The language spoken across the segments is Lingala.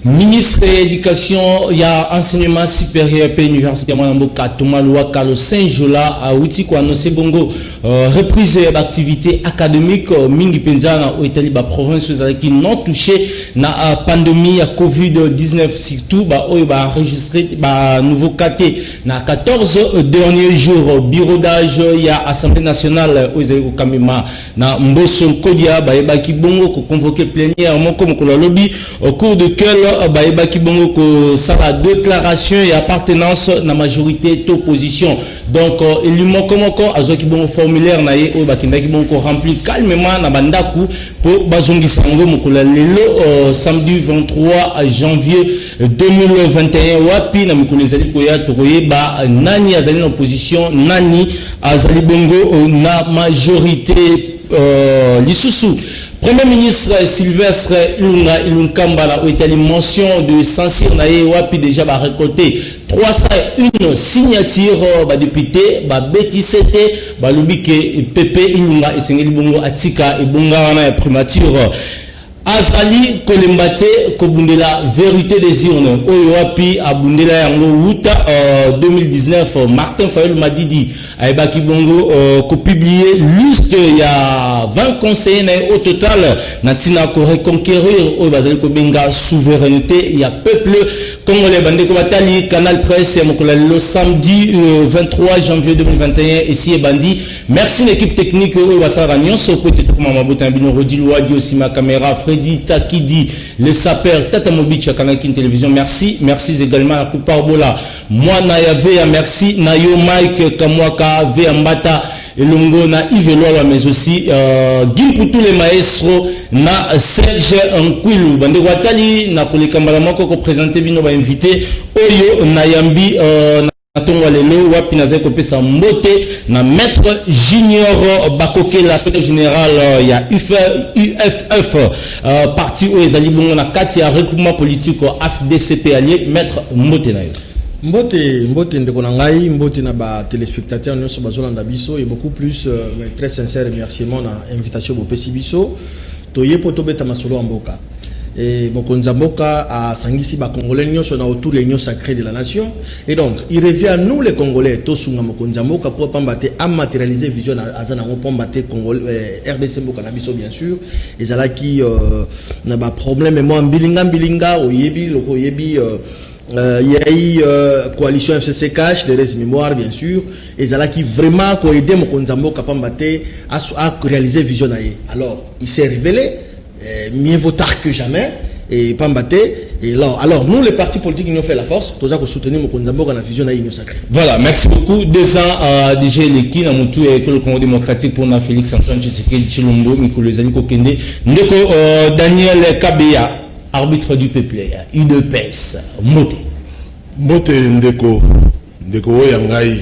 Ministre de l'Éducation, il y a enseignement supérieur et université Mwanamboka Tomalua Kalo Saint-Jola à Outi ko annoncé bongo reprise d'activité académique mingi penzana au Italie ba province qui non touché na pandémie à Covid-19 surtout ba oyo ba enregistré ba nouveau caté na 14 derniers jours bureau d'âge il y a Assemblée nationale aux Kamima na Mboso Kodia ba ebaki bongo ko convoquer plénière comme ko lobby au cours de quel Baïba Kibongo ko ça la déclaration et appartenance na majorité d'opposition. Donc il lui manque comment azo kibongo formulaire na ye o bakinda kibongo rempli calmement na bandaku pour bazongi sango mukula lelo samedi 23 janvier 2021 wapi na mikolo ezali koya tokoyeba nani azali na opposition nani azali bongo na majorité lisusu. Premier ministre Sylvestre Ilunkamba au Italie mention de censure na wapi déjà va récolter 301 signatures ba député ba BTCT ba lobike PP Ilunga esengeli bongo atika e bonga wana primature Azali Kolembate Kobundela vérité des urnes Oyoapi Abundela Yango Wuta 2019 Martin Fayol Madidi Aibaki Bongo ko publié liste il y a 20 conseillers au total Natina ko reconquérir Oyazali Kobenga souveraineté il y a peuple congolais bande ko batali Canal Presse le samedi 23 janvier 2021 ici et bandi merci l'équipe technique Oyasara Nyonso ko tetokoma mabuta bino rodilwa di osima caméra Freddy Takidi, le sapeur Tata Mobicha Kanakin Télévision, merci également à Couparbola, moi Nayave, merci Nayo Mike Kamwaka, Veambata, Elongo na Iveloa, mais aussi Gim pour tous les maestros, na Serge Nkwilou, Bande Watali, na Kolekambala Moko ko présenté bino ba invité, Oyo Nayambi, Natongo lelo wapi naze kopesa mbote na maître Junior Bakoke l'aspect général il y a UFF parti où ezali bongo na kati ya regroupement politique AFDCP allié maître mbote na yo mbote ndeko na ngai mbote na ba téléspectateurs nyonso bazolanda biso et beaucoup plus très sincère remerciement na invitation au pesi biso toye poto beta masolo mboka. Et Mokonzamboka a sangisi ba Congolais nyonso na autour de l'union sacrée de la nation et donc il revient à nous les Congolais tosunga Mokonzamboka pour pambate à matérialiser vision azana pambate Congolais RDC Mboka na biso bien sûr et zala qui na ba problème moi bilinga oyebi loko yebi il y a eu coalition FCC Cash de res mémoire bien sûr et zala qui vraiment ko aider Mokonzamboka pambate à réaliser vision na ye alors il s'est révélé mieux vaut tard que jamais et Pambate et là alors nous les partis politiques nous ont fait la force tous à soutenir Mokonzamboka dans la fusion à l'union sacrée. Voilà, merci beaucoup. 2 ans déjà l'équipe na mutu et le Congo démocratique pour na Félix Antoine Tshisekedi Tshilombo Mikolo Ezali Kokende ndeko Daniel Kabeya arbitre du peuple UDPS Mbote ndeko oyangai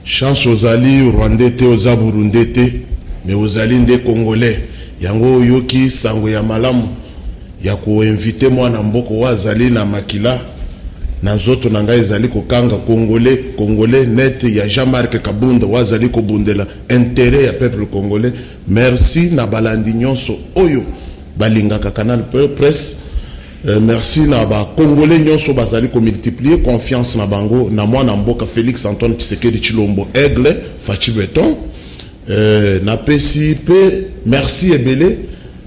chance aux alliés rwandais te aux burundais te mais aux alliés des congolais yango yoki sango ya malamu ya ko inviter mwana mboko wazali na makila na nzoto na ngai ezali kokanga congolais net ya Jean-Marc Kabunda wazali ko bundela intérêt ya peuple congolais merci na balandi nyonso oyo balingaka Canal Presse merci na ba congolais nyonso bazali ko multiplier confiance na bango na mwana mboka Félix Antoine Tshisekedi Tshilombo Aigle Fachi Beton na PCP merci ebele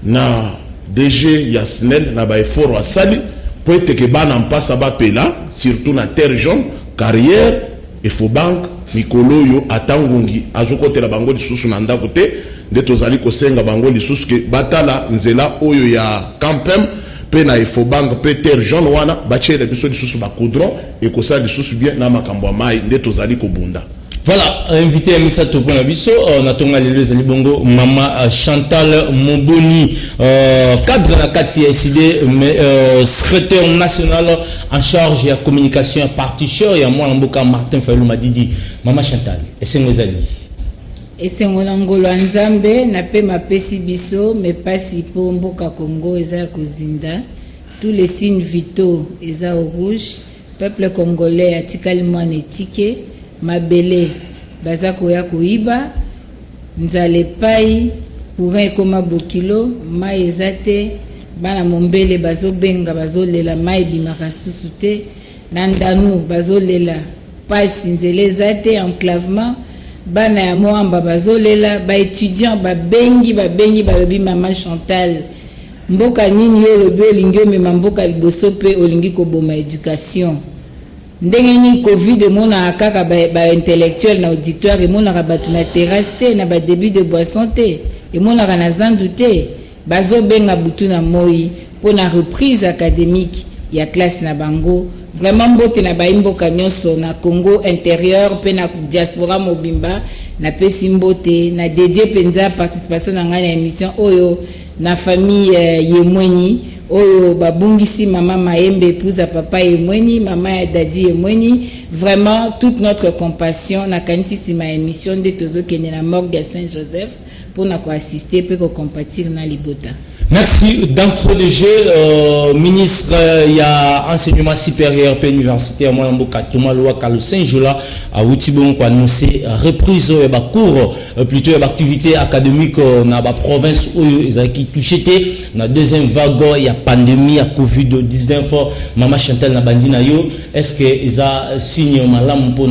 na DG Yasnel na ba effort wa sali pour être que bana mpasa ba pela surtout na terre jaune carrière et faux banque mikolo yo atangungi azokotela bango lisusu na ndako te nde tozali kosenga bango lisusu ke batala nzela oyo ya campem pe na Efobank pe terre jaune wana bachele biso lisusu ba coudron et ko ça lisusu bien na makambo mai nde tozali ko bunda. Voilà, invité à Missa Topo Nabiso, on a tourné les deux Bongo, Maman Chantal Moboni, cadre de la KTSD, secrétaire national en charge de la communication et partition, et à moi, Mboka Martin Fayou Madidi, Maman Chantal, et c'est nos amis. Et c'est mon angolo Nzambe, n'a pas ma pesi biso, mais pas si pour Mboka Congo, Eza Kozinda, tous les signes vitaux, Eza au rouge, peuple congolais a tikalement étiqué. Mabele baza koya koiba nzale pai courant ekoma bokilo mai ezate bana mombele bazobenga bazolela mai bimaka susu te na ndanu bazolela pasi nzele ezate enclavement bana ya moamba bazolela baétudiant babengi balobi Mama Chantal mboka nini yo lobi olingi omema mboka liboso mpe olingi koboma éducation ndenge ni covid mona kaka ba intellectuel na auditoire mona ka batu na terrasse te na ba début de boisson te et mona ka na zandu te bazo benga butu na moi pour na reprise académique ya classe na bango vraiment mbote na baimboka nyonso na Congo intérieur pe na diaspora mobimba na pesi mbote na dédié penza participation na ngana émission oyo na famille Yemweni oyo babungisi Mama Maembe épouse à papa Yemweni, Mama Dadi Yemweni, vraiment toute notre compassion na kanisi ma émission de tozo kene na morgue à Saint-Joseph pour na ko assister pe ko compatir na libota. Merci. D'entre les jeux, ministre, il y a enseignement supérieur et universitaire, moi, Mboka, Thomas Louaka, le 5 juin, à Outibon, qui a annoncé reprise de cours, plutôt d'activité académique dans la province où ils ont touché. Dans la deuxième vague, il y a pandémie, il y a Covid-19, Maman Chantal Nabandina, est-ce qu'ils ont signé malam pour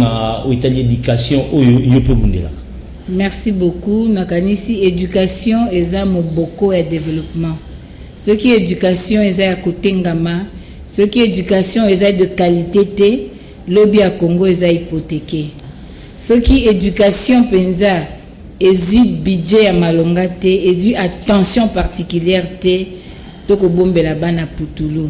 l'éducation où ils peuvent venir là? Merci beaucoup. Nakanisi éducation eza moboko et développement. Ce qui est éducation eza à côté ngama, ce qui est éducation eza de qualité té, lobby à Congo eza hypothéqué. Ce qui est éducation penza ezu budget à malonga té, ezu attention particulière té, toko bombe la bana putulu.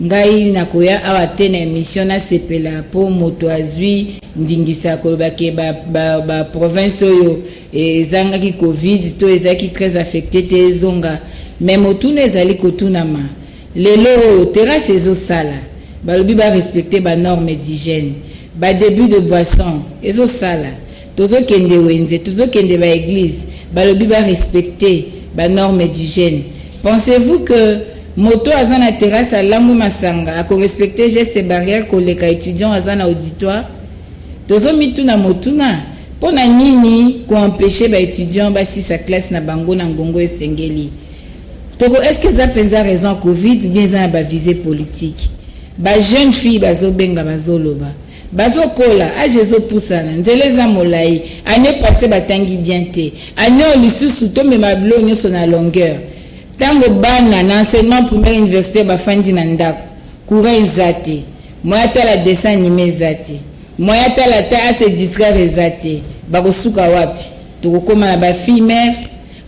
Ngai nakoya awa te na émission na sepela po moto azui ndingisa kolobake ba province oyo ezanga ki covid to ezaki très affecté te zonga même otuna ezali kotunama lelo terrasse ezo sala balobi ba respecter ba normes d'hygiène ba début de boisson ezo sala tozo kende wenze tozo kende ba église balobi ba respecter ba normes d'hygiène. Pensez-vous que moto azana terrasse à l'amou masanga à respecter gestes barrières collègues étudiants azana auditoire tozo mituna motuna pona nini ko empêcher ba étudiants ba si sa classe na bango na ngongo esengeli toko est-ce que ça penza raison covid bien ça ba visée politique ba jeune fille bazo benga bazoloba bazo kola a jezo pusana nzele za molai année passée batangi bien te année lisusu to me mablo nyoso na longueur. Tango bana na enseignement primaire université bafandi na ndako courant ezate moyata la dessin animé ezate moyata la ta se distraire ezate bakosuka wapi tokokoma na ba fille mère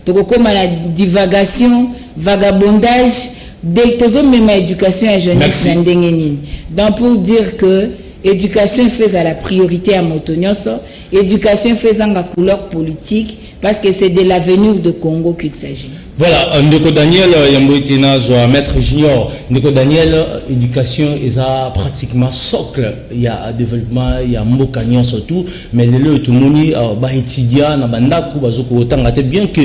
tokokoma na divagation vagabondage de tozo mema éducation à jeunesse na ndenge nini. Donc pour dire que éducation fait à la priorité à motonyoso, éducation fait à couleur politique parce que c'est de l'avenir de Congo qu'il s'agit. Voilà, Ndeko Daniel, Yamboitena, maître junior, Ndeko Daniel, éducation, ils ont pratiquement socle, il y a développement, il y a Mbokanyan surtout, mais les lieux, tout le monde, bah, étudiant, na bandaku, bazoko, autant, bien que,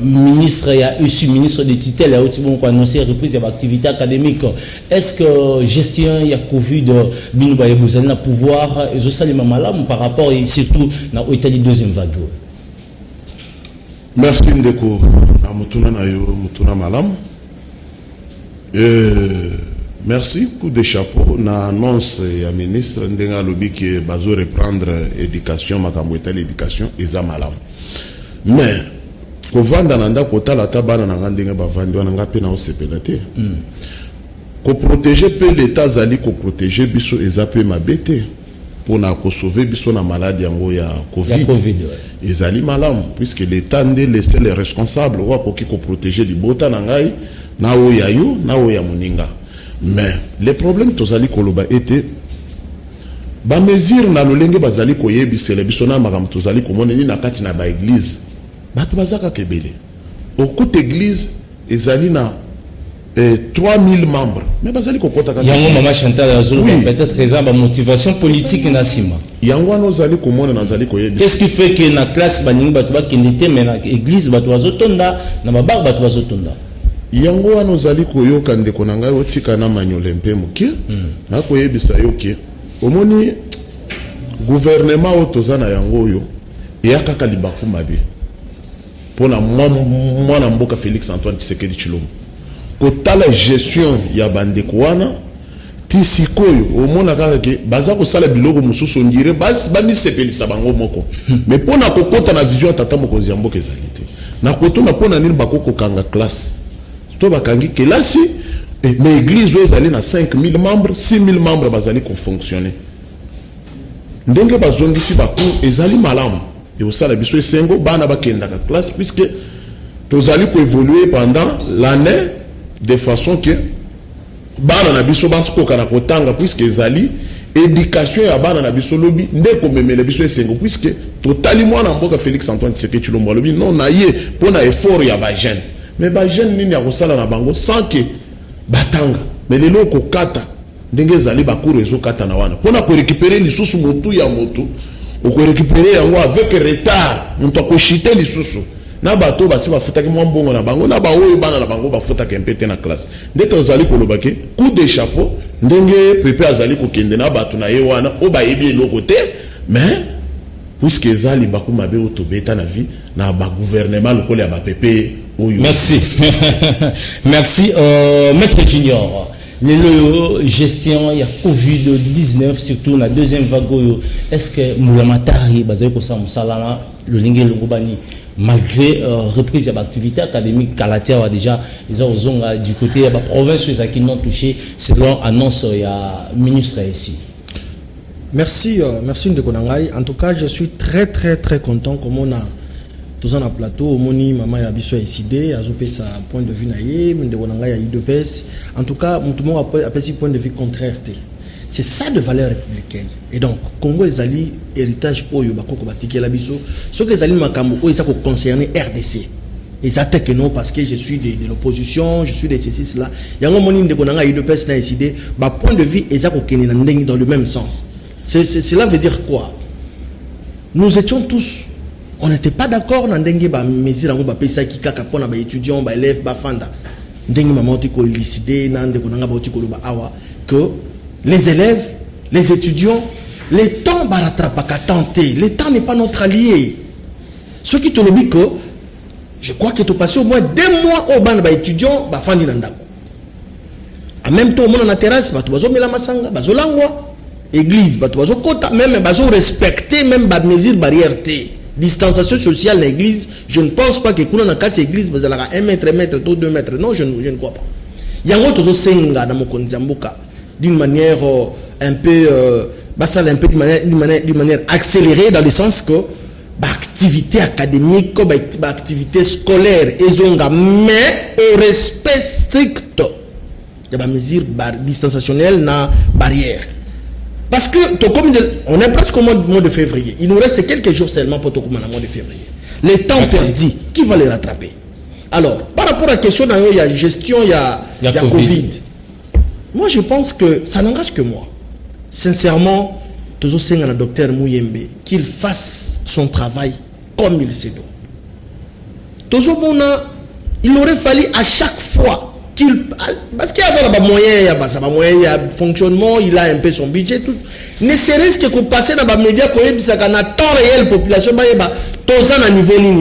ministre, il y a eu ministre de tutelle, il y a aussi bon, annoncé reprise de l'activité académique. Est-ce que gestion, il y a Covid, binouba, vous allez pouvoir, ils ont ça les malam par rapport, et surtout, dans l'Italie deuxième vague? Merci Ndeko na mutuna na yo mutuna malam. Merci coup de chapeau na annonce ya ministre ndenga lobi ki bazo reprendre éducation makambo etali éducation eza malam. Mais ko vanda na ndako tala tabana na ndenga bavandi wana ngapi na osepela te. Ko protéger pe l'état zali ko protéger biso eza pe mabete. Pour sauver biso na maladie yango ya Covid. Ezali malam puisque l'État ndé laissé les responsables wa pour qui ko protéger du bota na ngai na oya yo na oya moninga. Mais le problème tozali koloba était ba mesure na lolenge bazali koyebisela biso na makambo tozali komona ni na kati na ba église bato bazaka kebele au côté église ezali na 3000 membres mais bazali kokota kati yango mama Chantal azolo peut-être raison ba motivation politique na sima yango wana ozali komona nazali koyebisa qu'est-ce qui fait que na classe baningi bato bakendete mais na église bato bazotonda na babar bato bazotonda yango wana ozali koyoka ndeko na ngai otika na manyole mpe moke na koyebisa yo ke omoni gouvernement otoza na yango oyo eyaka kaka libaku mabe pona mwana mboka Félix Antoine Tshisekedi Tshilombo kotala gestion ya bandeko wana ti sikoyo omona kaka ke baza kosala biloko mosusu ondire bamisepelisa bango moko mais pona kokota na vision tata mokonzi ya mboka ezali te na kotuna pona nini bakokokanga classe to bakangi kelasi mais église oyo ezali na 5000 membres 6000 membres bazali kofonctionner ndenge bazongisi bacour ezali malamu eosala biso esengo bana bakendaka classe puisque tozali koévoluer pendant l'année de façon que bana na biso baskoka na kotanga puisque ezali éducation ya bana na biso lobi nde komemela biso esengo puisque totali mwana mboka Félix Antoine Tshisekedi Tshilombo lobi non na ye pona effort ya ba jeune mais ba jeune nini ya kosala na bango sans que batanga mais lelo kokata ndenge ezali bakuru ezokata na wana pona ko récupérer lisusu motu ya motu o ko récupérer yango avec retard moto akoshite lisusu na bato basi bafutaki mwa mbongo na bango na baoyo bana na bango bafutaka mpete na classe ndete ozali koloba ke coup de chapeau ndenge pepe azali kokende na bato na ye wana o bayebi eloko te mais puisque ezali bakuma be otobeta na vie na ba gouvernement lokole ya ba pepe oyo. Merci. Merci Maître Junior. Le gestion il y a Covid-19 surtout la deuxième vague est-ce que moulamatari bazali ko sa musala le lingue longobani malgré reprise de l'activité académique Kalatia a déjà ils ont du côté de la province qui n'ont touché selon annonce il y a ministre ici. Merci merci Ndekonangai. En tout cas, je suis très content comme on a tous en plateau au moni maman ya biso décidé a zopé sa point de vue naïe Ndekonangai a UDPS. En tout cas, tout le monde appelle ce point de vue contraire. C'est ça de valeur républicaine. Et donc, Congo ezali héritage oyo bakoko batiki la biso. Ce que ezali makambo oyo ça concerner RDC. Ils attaquent que non parce que je suis de l'opposition, je suis de ceci là. Yango moni Ndekonangai UDPS na décidé, ba point de vue ezako keni na ndengi dans le même sens. Cela veut dire quoi? Nous étions tous, on n'était pas d'accord dans dengue ba mesure ngo ba pesa ki kaka pona ba étudiants ba élèves ba fanda. Dengue maman ti ko élucider na ndeko nanga ba ti ko ba awa que les élèves, les étudiants, les temps ba rattrapaka tenter. Le temps n'est pas notre allié. Ce qui te le dit que je crois que tu passes au moins 2 mois au ban ba étudiants ba fandi na ndako. En même temps on na terrasse ba to bazo mela masanga bazo langwa. Église, même respecter même les mesures barrières, distanciation sociale dans l'église. Je ne pense pas que quand on a 4 églises, vous allez 1 mètre, 1 mètre, 2 mètres. Non, je ne crois pas. Il y a un autre senga dans mon konzamboka d'une manière un peu, d'une manière accélérée dans le sens que l'activité académique, l'activité scolaire, mais au respect strict de la mesure distanciationnelle na barrière. Parce que on est presque au mois de février. Il nous reste quelques jours seulement pour le mois de février. Les temps perdus, qui va les rattraper? Alors, par rapport à la question de la gestion, il y a COVID. Moi, je pense que ça n'engage que moi. Sincèrement, toujours le docteur Mouyembe, qu'il fasse son travail comme il se doit. Toujours il aurait fallu à chaque fois parce qu'il y a des moyens, il y a fonctionnement, il a un peu son budget, tout. Ne serait-ce que pour passer dans les médias, pour dire qu'il y a temps réel, population, il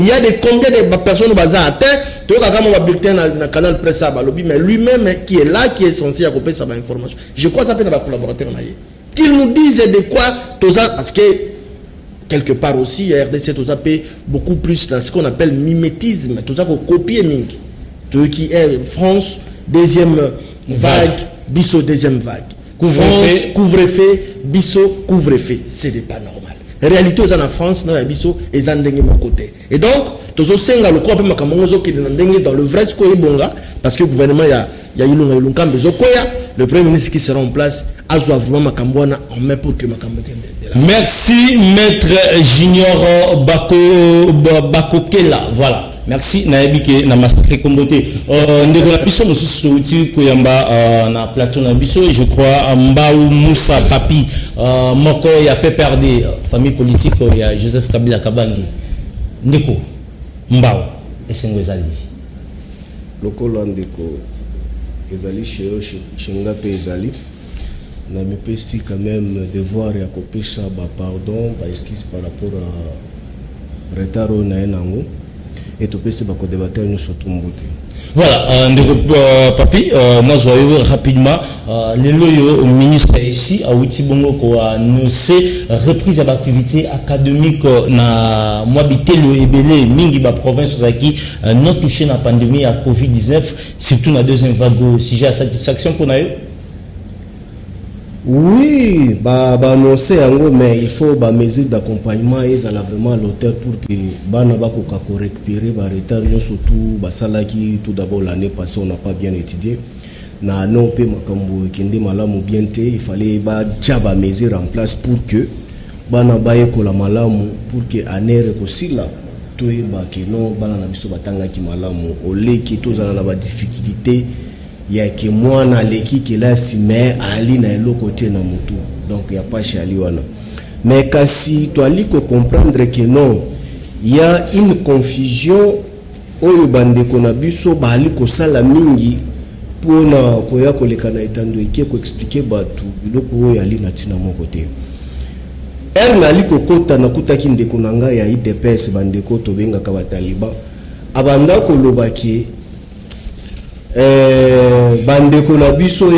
y a des combien de personnes qui ont atteint, tu vois, quand on bulletin dans le canal presse, mais lui-même qui est là, qui est censé accompagner sa information. Je crois que ça peut être un collaborateur. Qu'il nous dise de quoi, parce que quelque part aussi, RDC, beaucoup plus dans ce qu'on appelle mimétisme, tout ça, qu'on copie qui est France, deuxième vague, Bisso, deuxième vague. Couvre-feu, Bisso, couvre-feu. Ce n'est pas normal. La réalité, en France, non, Bisso, est en côté. Et donc, tozo senga le quoi pe makambo zo ki dans le vrai score bonga parce que le gouvernement ya ilunga bezo koya le premier ministre qui sera en place a vraiment makambo na en main pour que makambo merci maître Junior Bakokela. Voilà. Merci Naebike na massacre Kombote. Ndeko na biso mususu uti koyamba na plateau na biso, je crois Mbao Moussa Papi moko ya PPRD famille politique ya Joseph Kabila Kabangi. Ndeko Mbao esengo ezali. Lokolo ndeko ezali chenga pe ezali. Na mipesi quand même devoir ya kopesha ba pardon, ba excuse par rapport à retard na enango. Et tout peut bako débattre nous surtout mbote. Voilà, papi, moi je rapidement les loyaux au ministre ici à Outibongo ko annoncé reprise d'activité académique na moabité le ebele mingi ba province zaki non touché na pandémie à Covid-19 surtout na deuxième vague. Si j'ai satisfaction pour nayo. Oui, annoncé mais il faut mesures d'accompagnement et à vraiment à l'auteur pour que bana ba ko récupérer ba retard surtout salaki tout d'abord l'année passée on n'a pas bien étudié na non pe makambo kende malamu bien te il fallait ba jaba mesures en place pour que bana ba ekola malamu pour que anere ko sila to ba ke non bana na biso batanga ki malamu oleki to zana na ba difficulté ya ke mwana leki kila sime ali na elo côté na mutu donc ya pas chali wana mais kasi to ali ko comprendre que non il y a une confusion oyo bande ko na biso bali ko sala mingi pona ko ya ko lekana itando ike ko expliquer batu biloko oyo ali na tina mo côté na ali ko kota na kutaki ndeko nanga ya IDPS bande ko to benga ka bataliba abanda ko lobaki bandeko na biso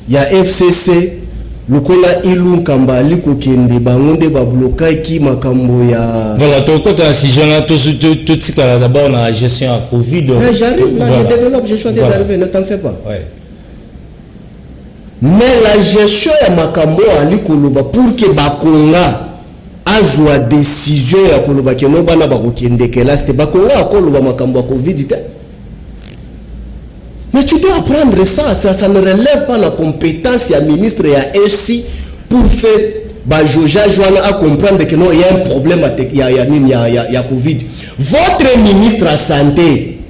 ya FCC lokola ilunka ali kokende bangonde ba blokaki makambo ya voilà to kota si jona to tika d'abord na gestion à Covid. J'arrive là, voilà. Je développe, je choisis d'arriver, ne t'en fais pas. Ouais. Mais la gestion ya makambo ali koloba pour que bakonga azwa décision ya koloba ke no bana ba kokende kela c'était bakonga akoloba makambo ya Covid te. Mais tu dois apprendre ça ne relève pas la compétence du ministre et à SI pour faire Joja Joana à comprendre que non, il y a un problème, il y a Covid. Votre ministre à santé,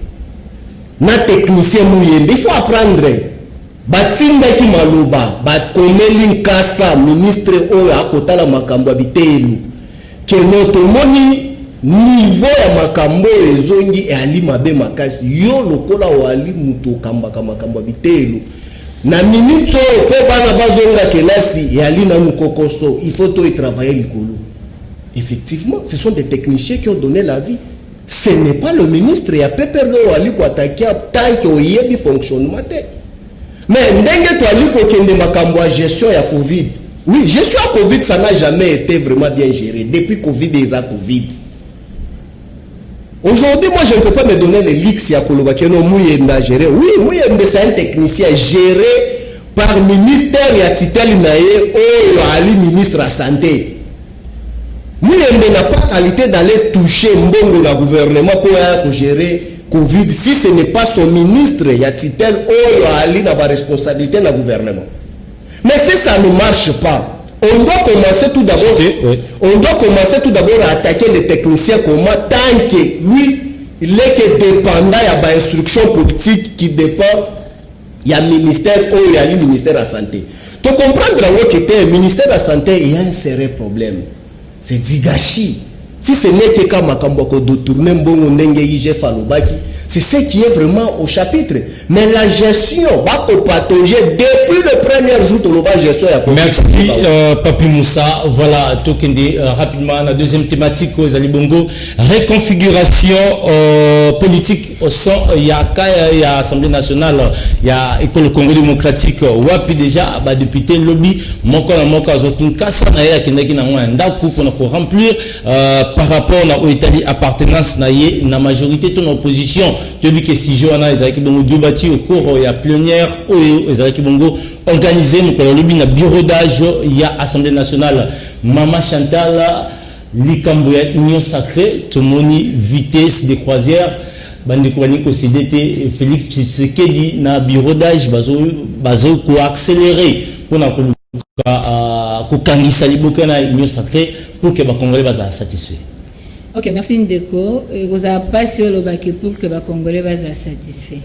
na technicien mouyembe, il faut apprendre. Batinda ki maluba, bakomeli nkasa ministre oyo akotala makambo abitelu. Que notre moni niveau ya makambo ezongi e ali mabe makasi yo lokola wali muto kambaka makambo bitelu na minute pe bana bazonga kelasi e ali na mukokoso il faut to y travailler likolo. Effectivement ce sont des techniciens qui ont donné la vie, ce n'est pas le ministre ya peperlo wali ko attaquer tant que oyebi fonctionnement te mais ndenge to ali ko kende makambo ya gestion ya Covid. Oui, gestion ya Covid ça n'a jamais été vraiment bien géré depuis Covid et à Covid. Aujourd'hui, moi, je ne peux pas me donner les leaks à Kolobakeno Mouyenda géré. Oui, Mouyenda, c'est un technicien géré par le ministère et Titel Naye ou Ali, ministre de la Santé. Mouyenda n'a pas qualité d'aller toucher Mbongo le gouvernement pour gérer Covid si ce n'est pas son ministre et Titel ou Ali n'a pas responsabilité dans le gouvernement. Mais si ça ne marche pas, on doit commencer tout d'abord. Oui. On doit commencer tout d'abord à attaquer les techniciens comment tant que lui il est que dépendant il y a des instructions politiques qui dépend il y a ministère ou il y a le ministère de la santé. Tu comprendre que le ministère de la santé il y a un sérieux problème. C'est du gâchis. Si ce n'est que quand Makamboko de tourner mbongo ndenge ije falobaki, c'est ce qui est vraiment au chapitre. Mais la gestion va patauger depuis le premier jour de la gestion. Merci Papi Moussa. Voilà, Tokende rapidement la deuxième thématique aux Alibongo, réconfiguration politique au sein il y a Assemblée nationale, il y a École Congo démocratique wapi déjà ba député lobby moko Kinshasa na ya kindaki na mwanda pour remplir par rapport à l'Italie appartenance na majorité de l'opposition. Tu dis que si Johanna Ezaki Bongo débattu au cours il y a plénière ou Ezaki Bongo organisé nous pour le bureau d'âge il y a Assemblée nationale Mama Chantal likambo ya union sacrée tomoni vitesse de croisière bandeko baniko CDT Félix Tshisekedi na bureau d'âge bazo ko accélérer pour na ko kangisa liboka na union sacrée pour que ba congolais baza satisfait. Ok, merci Ndeko. Vous avez pas sur le bac pour que les Congolais soient satisfaits.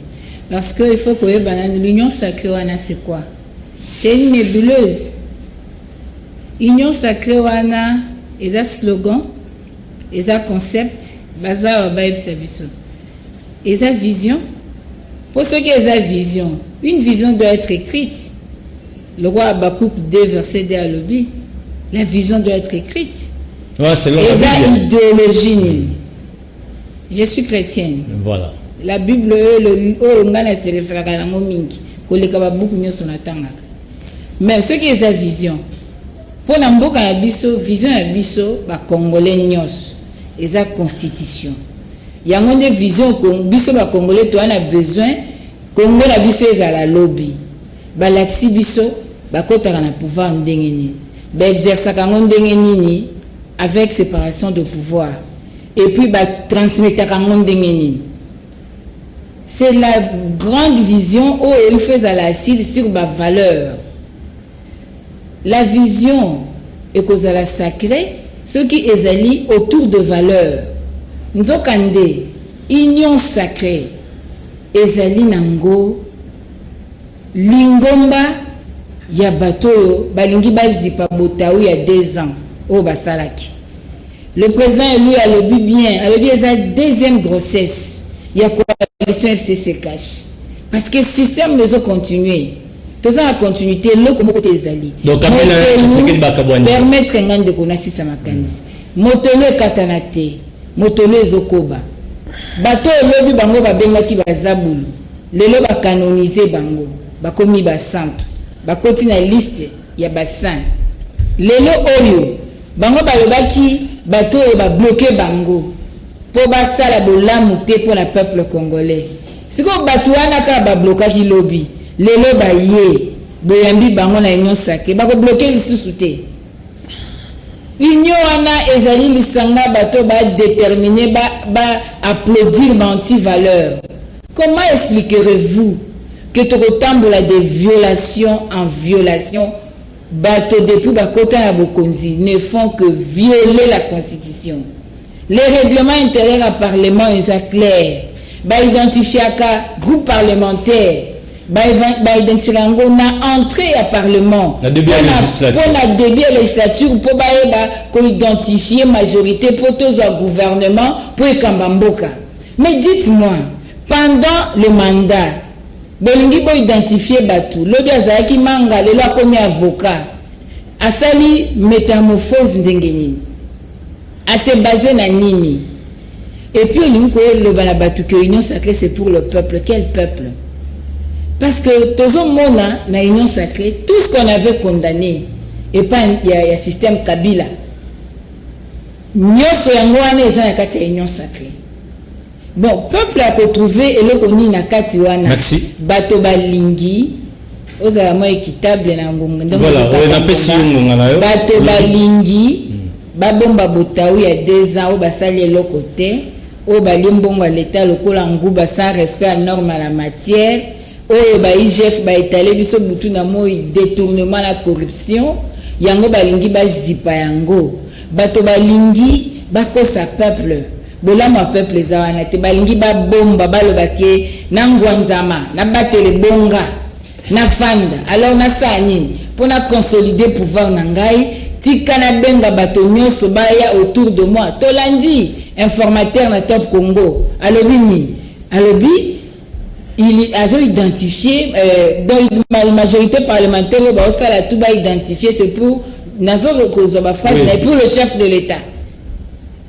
Parce qu'il faut que l'union sacrée, c'est quoi? C'est une nébuleuse. L'union sacrée, il y a un slogan, il y a un concept, il y a une vision. Pour ceux qui ont une vision, une vision doit être écrite. Le roi Habakkuk 2, verset 2 à l'obi. La vision doit être écrite. Ouais, c'est idéologie. Je suis chrétienne. Voilà. La Bible, se réfère à la mingi. Mais ce qui est la vision, pour la vision est la Congolais nyos, et la constitution. Il y a une vision que les Congolais ont besoin, Congo la biso est à la lobby. Balaxi biso, bakota na pouvoir ndengeni. Ba exercer kango ndengeni avec séparation de pouvoir. Et puis transmettre kango ndengeni. C'est la grande vision où il fait à l'acide sur ma valeur. La vision est cause à la sacrée, ce qui est allié autour de valeurs. Nous avons union sacrée, ezali nango, lingomba, ya bato, balingi bazipa botaou ya 2 ans, au basalaki. Le président lui a le but bien, a le but la deuxième grossesse. Il y a coalition FCC cache. Parce que le système nous a continué. Tout ça a continuité, l'eau comme côté Zali. Donc, permettre un de connaître sa makanzi. Motolo katanate, motolo zokoba. Bato lobi bango ba benga ki bazabulu. Lelo ba canoniser bango, ba komi ba saint. Ba koti na liste ya ba saint. Lelo oyo bango ba lobaki bato ba bloquer bango. Pour basala bolamu te pour le peuple congolais. Si ko bato wana ka ba bloquer lobby. Lelo ba ye boyambi bango na union sacrée ba ko bloquer lisusu te. Union wana ezali lisanga bato ba déterminer ba applaudir ba anti-valeur. Comment expliquerez-vous que tokotambola des violations en violation bato depuis ba kota na bokonzi ne font que violer la constitution? Les règlements intérieurs à parlement sont clairs. Ba identifier un groupe parlementaire. Ba identifier na entrée à parlement. La début pour la début législature pour identifier majorité pour tous au gouvernement pour Kambamboka. Mais dites-moi, pendant le mandat, bolingi bo identifier batu. L'autre azaki manga le loi comme avocat. Asali métamorphose ndengeni. Assez basé na nini. Et puis le balabatu que l'union sacrée c'est pour le peuple. Quel peuple? Parce que tous les monde na union sacrée, tout ce qu'on avait condamné, et pas il y a système Kabila. Nyoso yango wana eza na kati ya union sacrée. Bon, peuple a retrouvé et le koni na kati wana. Merci. Bato balingi ozala mo équitable na ngonga. Voilà, on a pesi ngonga na yo. Bato balingi babomba botaou ya 2 ans au basali eloko te au balimbongo à l'état lokola nguba sans respect à norme à la matière au ba IGF ba étalé biso butu na moi détournement la corruption yango balingi bazipa yango bato balingi bakosa peuple bolama peuple zawana te balingi babomba balobake na ngwanzama na batele bonga na fanda alors na sani pour na consolider pouvoir na ngai tikana benga bato nyonso baya autour de moi tolandi informateur na Top Congo alobi il a identifié dans la majorité parlementaire ba osala tout ba identifier c'est pour nazo ko ba phrase mais pour le chef de l'état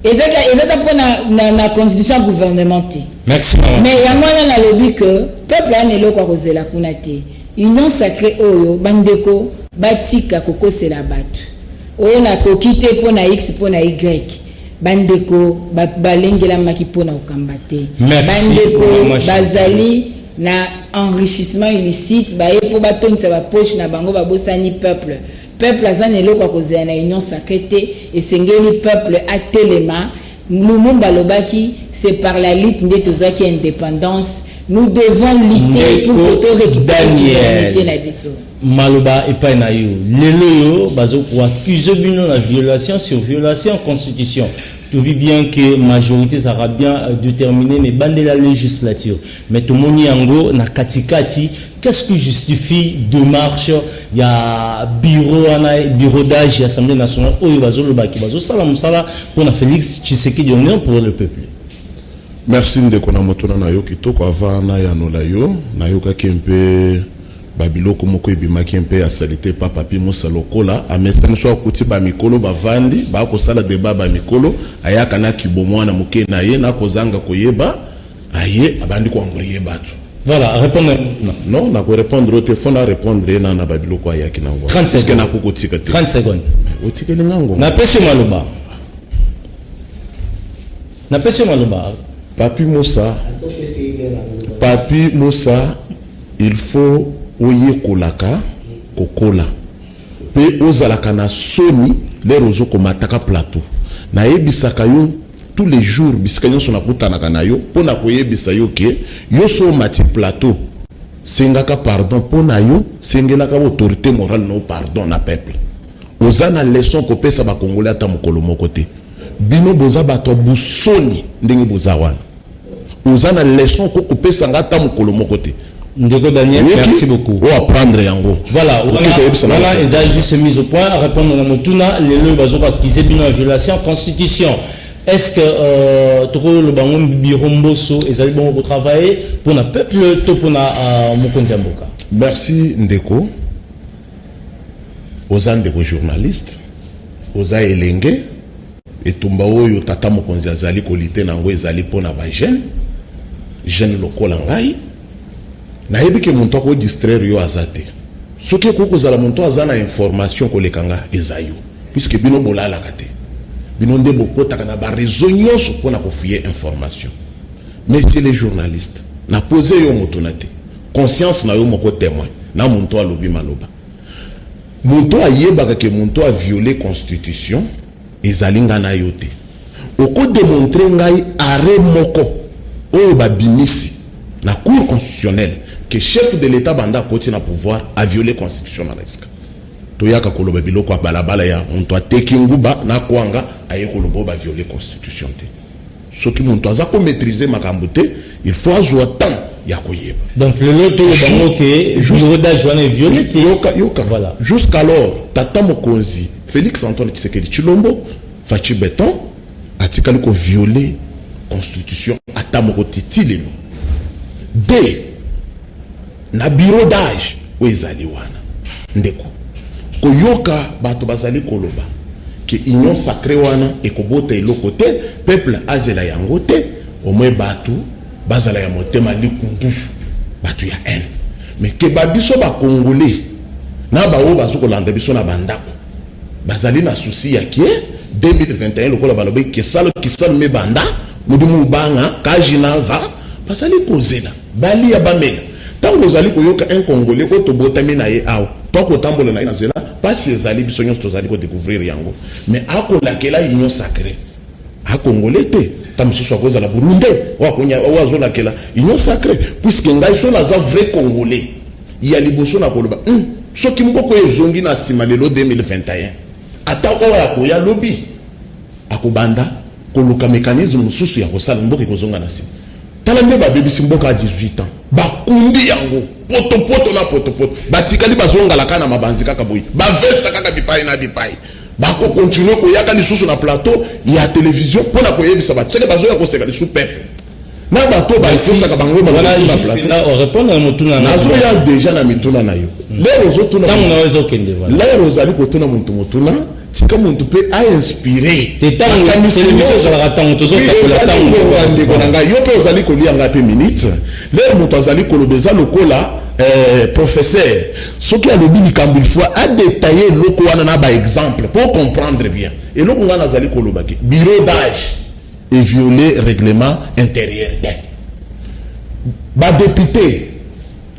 ezaka pour na constitution gouvernementale. Merci. Mais yamana na lobby que peuple anelo kwa kozela kuna te union sacrée oyo bandeko batika kokosela batu on a kokité pour na X pour na Y bandeko balengela maki pour na okambate bandeko bazali na enrichissement illicite ba pour batonisa ba poche na bango babosani peuple peuple azanelo kwa kozela na union sacrée et sengeli peuple atelema Lumumba lobaki c'est par la lutte nde tozwaki indépendance. Nous devons lutter pour que récupérer la souveraineté na biso. Maloba epai na yo lelo yo bazo ko accuser bino na violation sur violation constitution. Tu vis bien que majorité ça va bien déterminer mais bande la législature mais tout moni yango na katikati qu'est-ce qui justifie démarche ya bureau d'âge assemblée nationale oyo bazo lobaki bazo sala musala pour na Félix Tshisekedi Union pour le peuple. Merci ndeko na motona na yo kitoko avant na ya nola yo na yo ka kempe babiloko moko ebimaki mpe ya salite pa papi Musa lokola amesani so akuti ba mikolo bavandi ba ko sala débat ba mikolo ayaka na kibomwana muke na ye na kozanga koyeba aye abandi ko nguriye bato. Voilà, répondre. Non, na ko répondre au téléphone à répondre na na babiloko ayaki na ngwa. 30 secondes. Na ko kotika 30 secondes. Otikeli ngango. Na pesi maloba. Na pesi maloba. Papi Musa, il faut oye kolaka kokola. Pe ozalaka na soni les rozo komataka plateau. Na ebisaka yo tous les jours bisika nyonso na kutanaka na yo pona koyebisa yo ke yo so mati plateau. Sengaka pardon pona yo, sengelaka autorité morale no pardon na peuple. Ozana leçon ko pesa ba Congolais ata mokolo moko te. Bino boza bato busoni ndenge boza wana. Ozana leçon ko pesa ngata mokolo moko te. Ndeko Daniel, merci beaucoup. On va prendre yango. Voilà, voilà, ils ont juste mis au point à répondre à Motuna, les lois bazoka qui c'est bien en violation constitution. Est-ce que trop le bangon biromboso et ça bon pour travailler pour le peuple to pour na Mokonzi Mboka. Merci Ndeko. Oza ndeko journaliste, oza elenge et tumba oyo tata Mokonzi azali kolite nango ezali pona ba jeune lokola ngai. Na yebi ke muntu ko distraire yo azate. Soki ko zala muntu azana information ko lekanga ezayo. Puisque bino bolala kate. Bino nde bokota kana ba réseau nyonso pona ko fier information. Mais c'est les journalistes. Na poser yo muntu na te. Conscience na yo moko témoin. Na muntu alobi maloba. Muntu ayebaka ke muntu a violé constitution ezali ngana yo te. Oko démontrer ngai arrêt moko oyo ba binisi na cour constitutionnelle que chef de l'état banda koti na pouvoir a violé constitution na risque. Toyaka koloba biloko balabala ya muntu ateki nguba na kwanga aye koloba ba violer constitution te. Soki muntu aza ko maîtriser makambo te, il faut azwa temps ya koyeba. Donc le loto bango ke bureau d'âge wana violé te yoka. Voilà. Jusqu'alors tata Mokonzi Félix Antoine Tshisekedi Tshilombo Fachi Beton atikali ko violer constitution ata moko titilelo. D na bureau d'âge wezali wana ndeko koyoka bato bazali koloba ke union sacrée wana ekobota eloko te peuple azela yango te au moins bato bazala ya motema likundu bato ya haine mais ke babiso ba congolais na bawo bazokolanda biso na bandako bazali na souci ya ki 2021 lokola balobi ke salo kisalo me banda mudimu banga kajinaza bazali kozela bali ya bamela. Tant que vous allez un Congolais, quand vous botez na ye aw, tant que tambola na zela, pas si vous allez bisognos tous allez découvrir yango. Mais à quoi la union sacrée, à Congolais te, tam si soit cause à la Burundi, ou à konya ou à zola kela union sacrée, puisque ngai so na za vrai Congolais, il y a liboso na koloba. So kimboko ezongi na simalelo 2021. Ata o ya koya lobby, akobanda koluka mécanisme mususu ya kosala mboka kozonga na sima. Talambe ba bébé simboka 18 ans. Bakundi yango poto na poto batikali bazonga la kana mabanzi kaka boyi ba vesta kaka bipai na bipai bako continuer ko yaka lisusu na plateau ya télévision pona ko yebisa ba tsele bazoya ko seka lisu peuple na bato ba tsesa ka bango ba voilà juste là on répond à motuna na zo ya déjà na mituna na yo lero zo tuna tamu na wezo kende voilà lero zali ko tuna muntu motuna tika muntu pe a inspiré te tamu télévision za la tamu tozo ka la tamu ndeko nanga yo pe ozali ko lia ngate minute lero muntu azali ko lobeza lokola professeur ce qui a le but il faut a détailler loko wana na ba exemple pour comprendre bien et loko ngana azali ko lobaki bureau d'âge et violer règlement intérieur ba député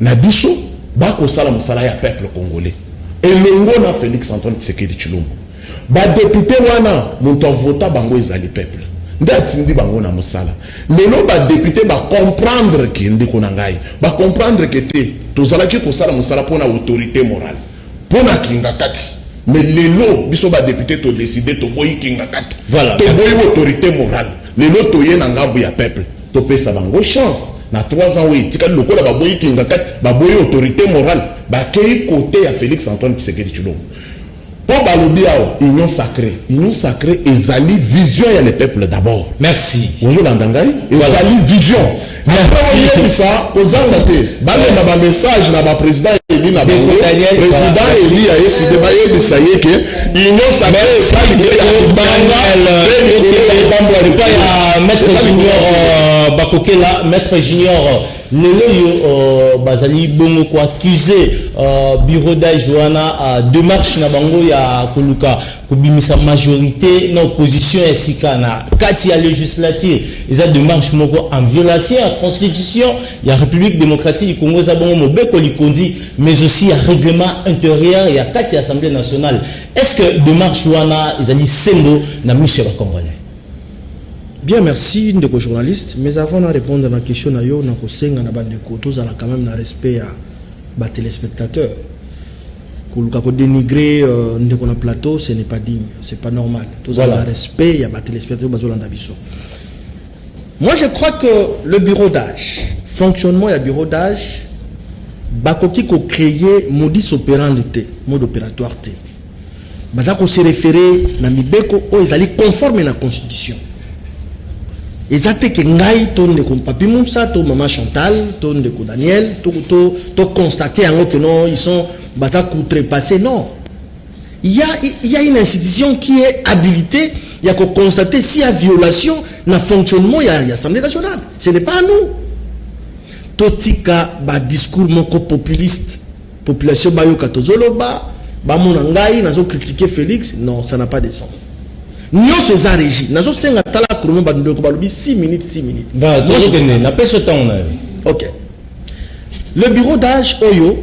na biso ba ko sala musala ya peuple congolais elongo na Félix Antoine Tshisekedi Tshilombo ba député wana monto vota bango ezali peuple ndati ndi bango na musala lelo ba député ba comprendre ki ndiko na ngai ba comprendre que te tozalaki kosala musala pona autorité morale pona kinga kati mais lelo biso ba député to décider to boyi kinga kati voilà to boyi autorité morale lelo to ye na ngambu ya peuple to pesa bango chance na 3 ans oui tika lokola ba boyi kinga kati ba boyi autorité morale ba kei côté ya Félix Antoine Tshisekedi Tshilombo pour balobi union sacrée ezali vision ya le peuple d'abord. Merci. Bonjour Landangai. Ezali vision. Après ça, aux Angleterres, balé na message na ba président Eli na bango. Président Eli a décidé ba yebi ça y est que union sacrée ezali ya maître junior Bakokela, maître junior lelo bazali bongo ko accuser bureau d'Ajoana démarche na bango ya koluka kobimisa majorité na opposition ya sikana kati ya législative eza démarche moko en violation à constitution ya République démocratique du Congo za bongo mobeko likondi mais aussi à règlement intérieur ya kati ya Assemblée nationale. Est-ce que démarche wana ezali sengo na monsieur ba Congolais? Bien, merci, ndeko journaliste. Mais avant de répondre à la question, yo na kosenga na bandeko tous quand même na respect à ba téléspectateurs. Koluka ko dénigrer ndeko na plateau, ce n'est pas digne, c'est pas normal. Tous voilà. Respect ya ba téléspectateurs bazolanda biso. Moi je crois que le bureau d'âge, fonctionnement ya bureau d'âge bakoki ko créer modus operandi te, mode opératoire te. Bazako se référer na mibeko o ezali conforme na constitution. Exacte que ngai to ndeko Papi Moussa to maman Chantal to ndeko Daniel to constater en que non ils sont baza outrepassés. Non, il y a une institution qui est habilitée, il y a que constater s'il y a violation na fonctionnement il y a l'Assemblée nationale. Ce n'est pas à nous totika ba discours moko populiste population bayo katozolo ba monangai nazo critiquer Félix. Non, ça n'a pas de sens. Nous sommes régi. Nous sommes à la chrono, 6 minutes. Bah, n'a pas ce temps. Ok. Le bureau d'âge, Oyo,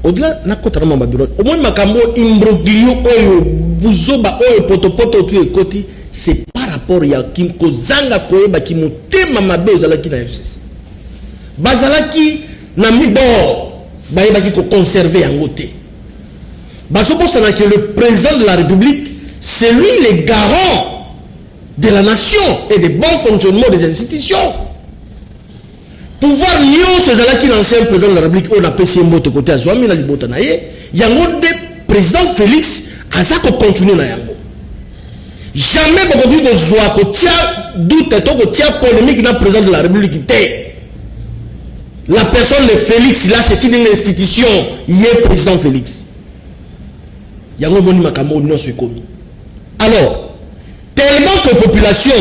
au-delà, n'a pas de bureau. Au moins, Makambo, imbroglio, Oyo, Buzoba, Oyo, Poto, tu es côté, c'est par rapport à Kim Kozanga, Koeba, qui m'ont téma ma belle Zalaki na FCC. Bazalaki, n'a mis d'or, Baïba qui conservé en côté. Bazobo, c'est que le président de la République, c'est lui le garant de la nation et du bon fonctionnement des institutions. Pouvoir mieux ce zala qui l'ancien président de la République, on a PCM de côté à Zouami, la Libota Naye, il y a un président Félix, à ça qu'on continue na yango. Jamais beaucoup de Zoua, qu'on tient doute et qu'on tient polémique dans le président de la République. La personne de Félix, là, c'est une institution, il est président Félix. Il y a un bon makambo, non, c'est commis. Alors, tellement que la population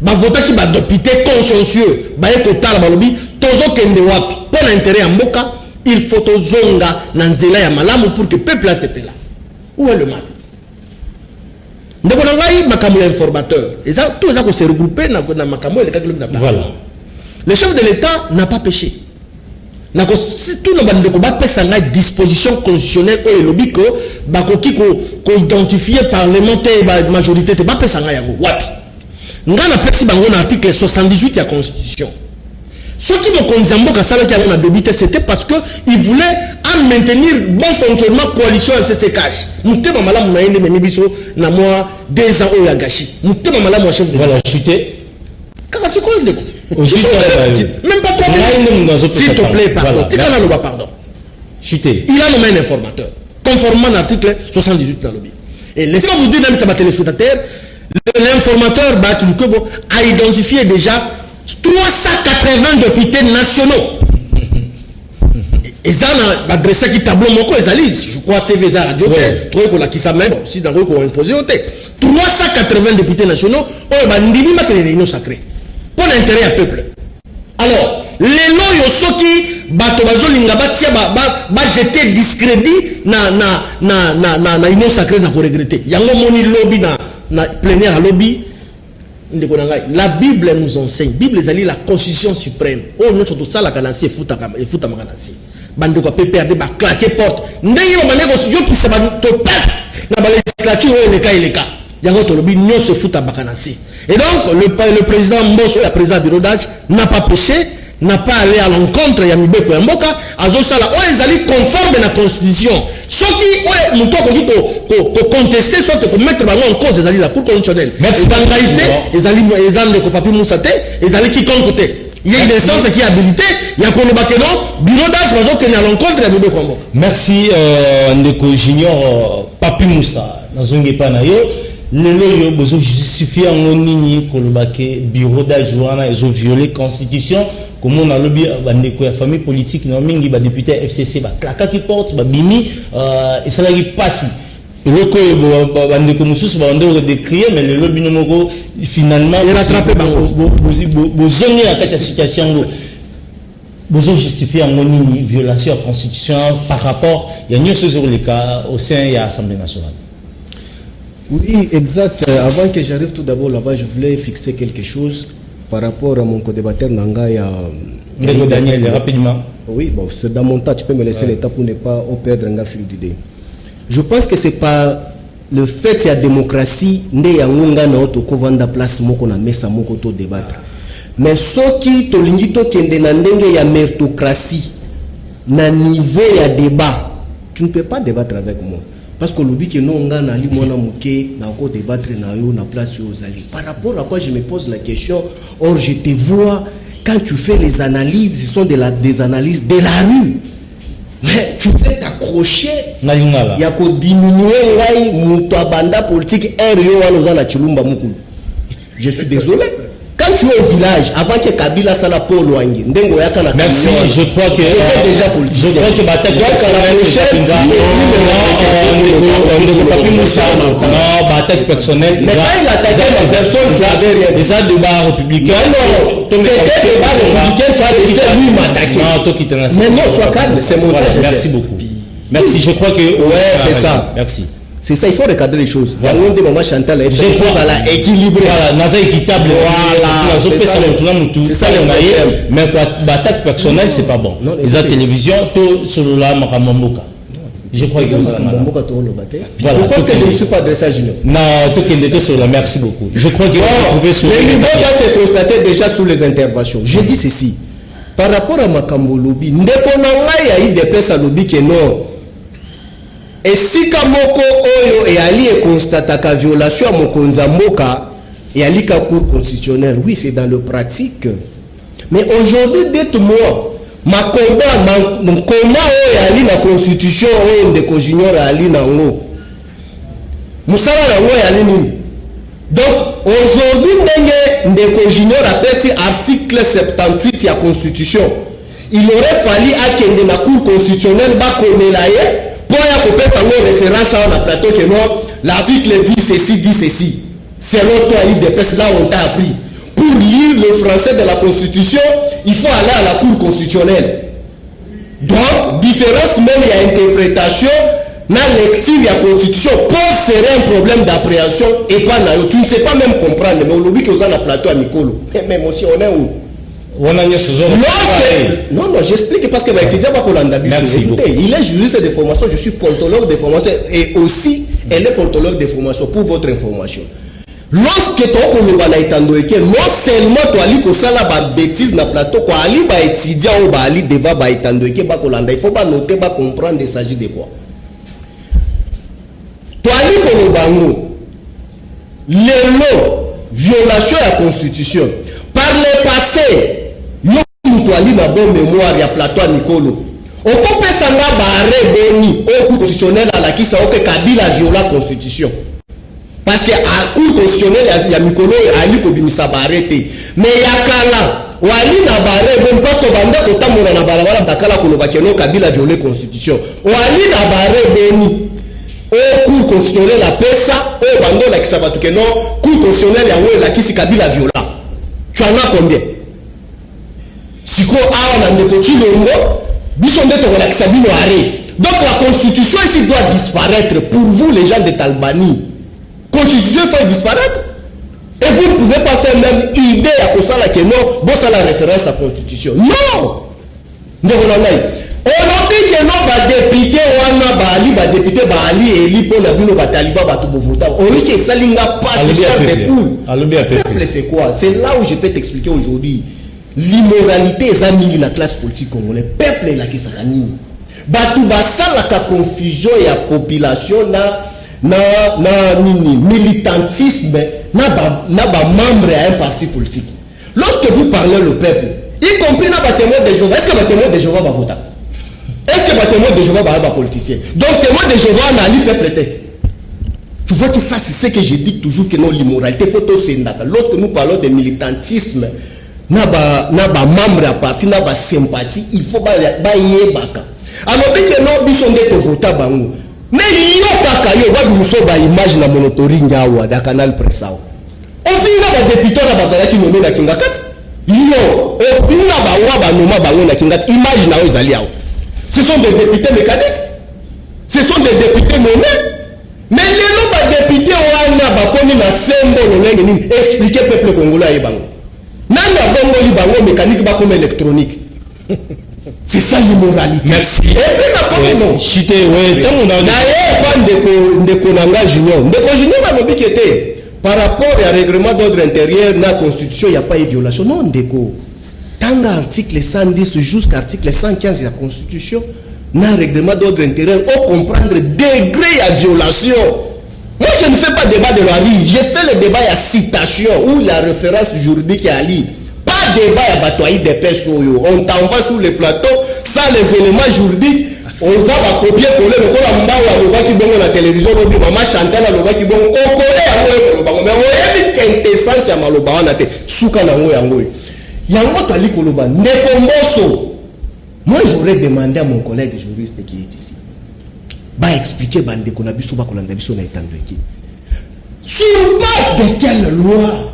va voter qui va député consciencieux, va être total balobi, tozo kende wapi, pour l'intérêt en boka, il faut tozonga nanzela ya malamu pour que le peuple se paie là. Où est le mal? Nous avons makambo informateur. Et ça, tout ça qu'on s'est regroupé dans makambo et les cas de voilà. Le chef de l'État n'a pas péché. Si tout le monde a une disposition constitutionnelle ou lobby que bakoki ko identifier parlementaire et majorité te ba pesa nga yango wapi ngana pesi bango na article 78 de la constitution. Ce qui me konzambo ka sala ki na dobité c'était parce que il voulait maintenir bon fonctionnement coalition FCC cash. Mutema malamu na yende memibiso na moi 2 ans o ya gashi. Mutema malamu wa chef de voilà chuter. Kama siko ndeko. Même pas toi. S'il te plaît, pardon. Voilà, pardon. Chuter. Il a nommé un informateur, conformément à l'article 78 de la lobby. Et laissez-moi vous dire, même si c'est téléspectateur, l'informateur a identifié déjà 380 députés nationaux. Et ça, on a adressé un tableau, je crois, TV, radio, qui s'est même, si dans le coup, on a imposé au thé. 380 députés nationaux, on a dit que les réunions sacrées. Pour l'intérêt du peuple. Alors, les lois yosoki bato bazolinga batia ba jeter discrédit na union sacrée na ko regretter. Yango moni lobby na plénière lobby ndeko nanga. La Bible nous enseigne. Bible ezali la constitution suprême. Oh non surtout ça la kanasi futa makanasi. bande ko PPRD ba claquer porte ndenge ba bande ko yo qui se ba to passe na ba législature le cas yango to lobi nyo se fout à bakanasi. Et donc le président Mbosso, le président Birodage n'a pas péché, n'a pas allé à l'encontre ya Mibeko Mboka, azosala o ezali conforme na constitution. Ce qui ouais muto ko contester sorte ko mettre bango en cause ezali la cour constitutionnelle. Mais en réalité ezali ko papi Moussate, ezali quiconque te. Il y a une instance qui est habilitée, il y a qu'on le bakeno, Birodage bazo que à l'encontre ya Mibeko Mboka. Merci Ndeko Junior Papi Moussa nazongi pa na yo. Lelo yo bozo justifier en nini ko lobake bureau d'ajouana ils ont violé constitution comme on a lobby bandeko ya famille politique na mingi ba député FCC ba klaka qui porte ba bimi et ça la passe loko bandeko mususu ba ndeko décrier mais le lobby nomoko finalement il rattrapé ba bozongi na kati ya situation ngo bozo justifier en nini violation de la constitution par rapport il y a nyoso sur le cas au sein de l'Assemblée nationale. Oui, exact. Avant que j'arrive tout d'abord là-bas, je voulais fixer quelque chose par rapport à mon co-débatteur Nangaya. Daniel, rapidement. Oui, bon, c'est dans mon tas, tu peux me laisser l'état pour ne pas perdre un fil d'idée. Je pense que c'est par le fait qu'il y a démocratie, il y a un place moko na mesa moko to débattre. Mais ce qui tolingi to kende na ndenge ya méritocratie na niveau ya débat, tu ne peux pas débattre avec moi. Parce que l'obi que non on a li mona muke na ko débattre na yo na place yo zali. Par rapport à quoi je me pose la question, or je te vois quand tu fais les analyses, ce sont des analyses de la rue. Mais tu peux t'accrocher. Na yungala. Ya ko diminuer ngai muto abanda politique yo wana na chilumba mukulu. Je suis désolé. Quand tu es au village, avant que Kabila sala Paul Wangi, ndengo yaka na. Merci, je crois que déjà politique. Je crois que Batak personnel. Mais quand il a attaqué la personne, tu avais rien. Déjà débat républicain. Non, c'était débat républicain, tu as laissé lui m'attaquer. Mais non, sois calme, c'est mon cas. Merci beaucoup. Merci, je crois que ouais, c'est ça. Merci. C'est ça, il faut recadrer les choses. Voilà. Chantal, je crois à la équilibré. Voilà, naza équitable. Voilà, c'est ça le problème. Mais l'attaque personnelle, c'est pas bon. Les télévisions, tout sur la Makamamboka. Je crois que c'est ça. Voilà. Pourquoi que je ne suis pas adressé à Junior? Non, tout qui est sur la. Merci beaucoup. Je crois qu'il va trouver sur les niveaux là, c'est constaté déjà sous les interventions. Je dis ceci. Par rapport à Makambo Lobby, il y a eu des personnes à Lobby qui non. Et si Kamoko Oyo et Ali est constaté qu'à violation à Mokonza Moka et Ali ka cour constitutionnelle, oui, c'est dans le pratique. Mais aujourd'hui, dites-moi, ma combat, mon combat et Ali la constitution, on de Junior Ali Nango. Moussala Nango et Ali Nini. Donc, aujourd'hui, Ndeko Junior appelle article 78 de la constitution. Il aurait fallu à la cour constitutionnelle, pour y référence à un plateau que non, l'article dit ceci. Selon toi, il dépasse là on t'a appris. Pour lire le français de la Constitution, il faut aller à la Cour constitutionnelle. Donc, différence même, il y a interprétation, dans la lecture de la Constitution, pose serait un problème d'appréhension et pas là. Tu ne sais pas même comprendre, mais aujourd'hui que vous avez un plateau à Mikolo. Même aussi, on est où? Non, j'explique parce que l'étudiant va pour il est juriste de formation, je suis politologue de formation et aussi elle est politologue de formation pour votre information. Lorsque tu as non seulement tu as dit que ça la bêtise na plateau, quoi ali ba étudiant ou ba ali devant ba etandoike ba kolanda, il faut pas noter, pas comprendre il s'agit de quoi. Tu as dit que le bango les lots violation de la constitution par le passé. Tu as na bonne mémoire ya plateau Nicolo. On peut sanga barre boni au cour constitutionnel à la qui ça que Kabila viola la constitution. Parce que à cour constitutionnel ya Nicolo ali ko bimisa barrete. Mais ya kala wali na barre bon parce que banda ko tamona na balabala bakala ko loba keno Kabila violer constitution. Wali na barre boni au cour constitutionnel la pesa au bando la kisabatu keno cour constitutionnel ya we la kisi Kabila viola. Tu en as combien? Donc la constitution ici doit disparaître pour vous les gens de Talbani. Constitution fait disparaître et vous ne pouvez pas faire même idée à cause de la non, bon ça la référence à la constitution. Non. On lelo ba député wana ba député ali eli po na bino ba taliba ba to vota oriki salinga passe cher de poule. Peuple c'est quoi? C'est là où je peux t'expliquer aujourd'hui l'immoralité est amis la classe politique congolaise. Peuple la kisaka nini batu basala ka confusion ya population na nini militantisme na ba membre à un parti politique. Lorsque vous parlez le peuple, y compris na ba témoin de Jéhovah, est-ce que ba témoin de Jéhovah va voter? Est-ce que ba témoin de Jéhovah va politicien? Donc témoin de Jéhovah na li peuple te. Tu vois que ça c'est ce que je dis toujours que non l'immoralité faut tout sendaka. Lorsque nous parlons de militantisme na ba membre à parti na ba sympathie, il faut ba yebaka. Alors que non biso ndeko vota bango. Mais yo kaka yo ba biso ba image na monitoring yawa da canal pressao. On finit ba député na bazalaki nommé na kingakati. Yo, on finit ba noma bango na kingakati. Image na ozali yawa. Ce sont des députés mécaniques. Ce sont des députés nommés. Mais les noms ba députés wana ba komi na sembo ngenge ni expliquer peuple congolais bango. Nana bongo li bango mécanique ba comme électronique. C'est ça l'immoralité. Merci. Et puis la comment chité ouais tant on a d'ailleurs ndeko nanga junior na lobi qui était par rapport au règlement d'ordre intérieur na constitution il y a pas de violation non ndeko tant article 110 jusqu'à article 115 de la constitution na règlement d'ordre intérieur on comprendre degré à violation. Moi je ne fais pas débat de la vie, j'ai fait le débat à citation ou la référence juridique à lire. Pas débat à batoyer des personnes. On t'envoie sur le plateau, ça les éléments juridiques, on va copier coller le col en bas à qui bon la télévision, maman chanter la loba qui bon, on connaît à mais on est quintessence à maloba on a été souka na ngoy ngoy. Yango tali koloba nekomboso. Moi j'aurais demandé à mon collègue juriste qui est ici. Ba expliquer bande kona biso ba kolanda biso na etando qui. Sur base de quelle loi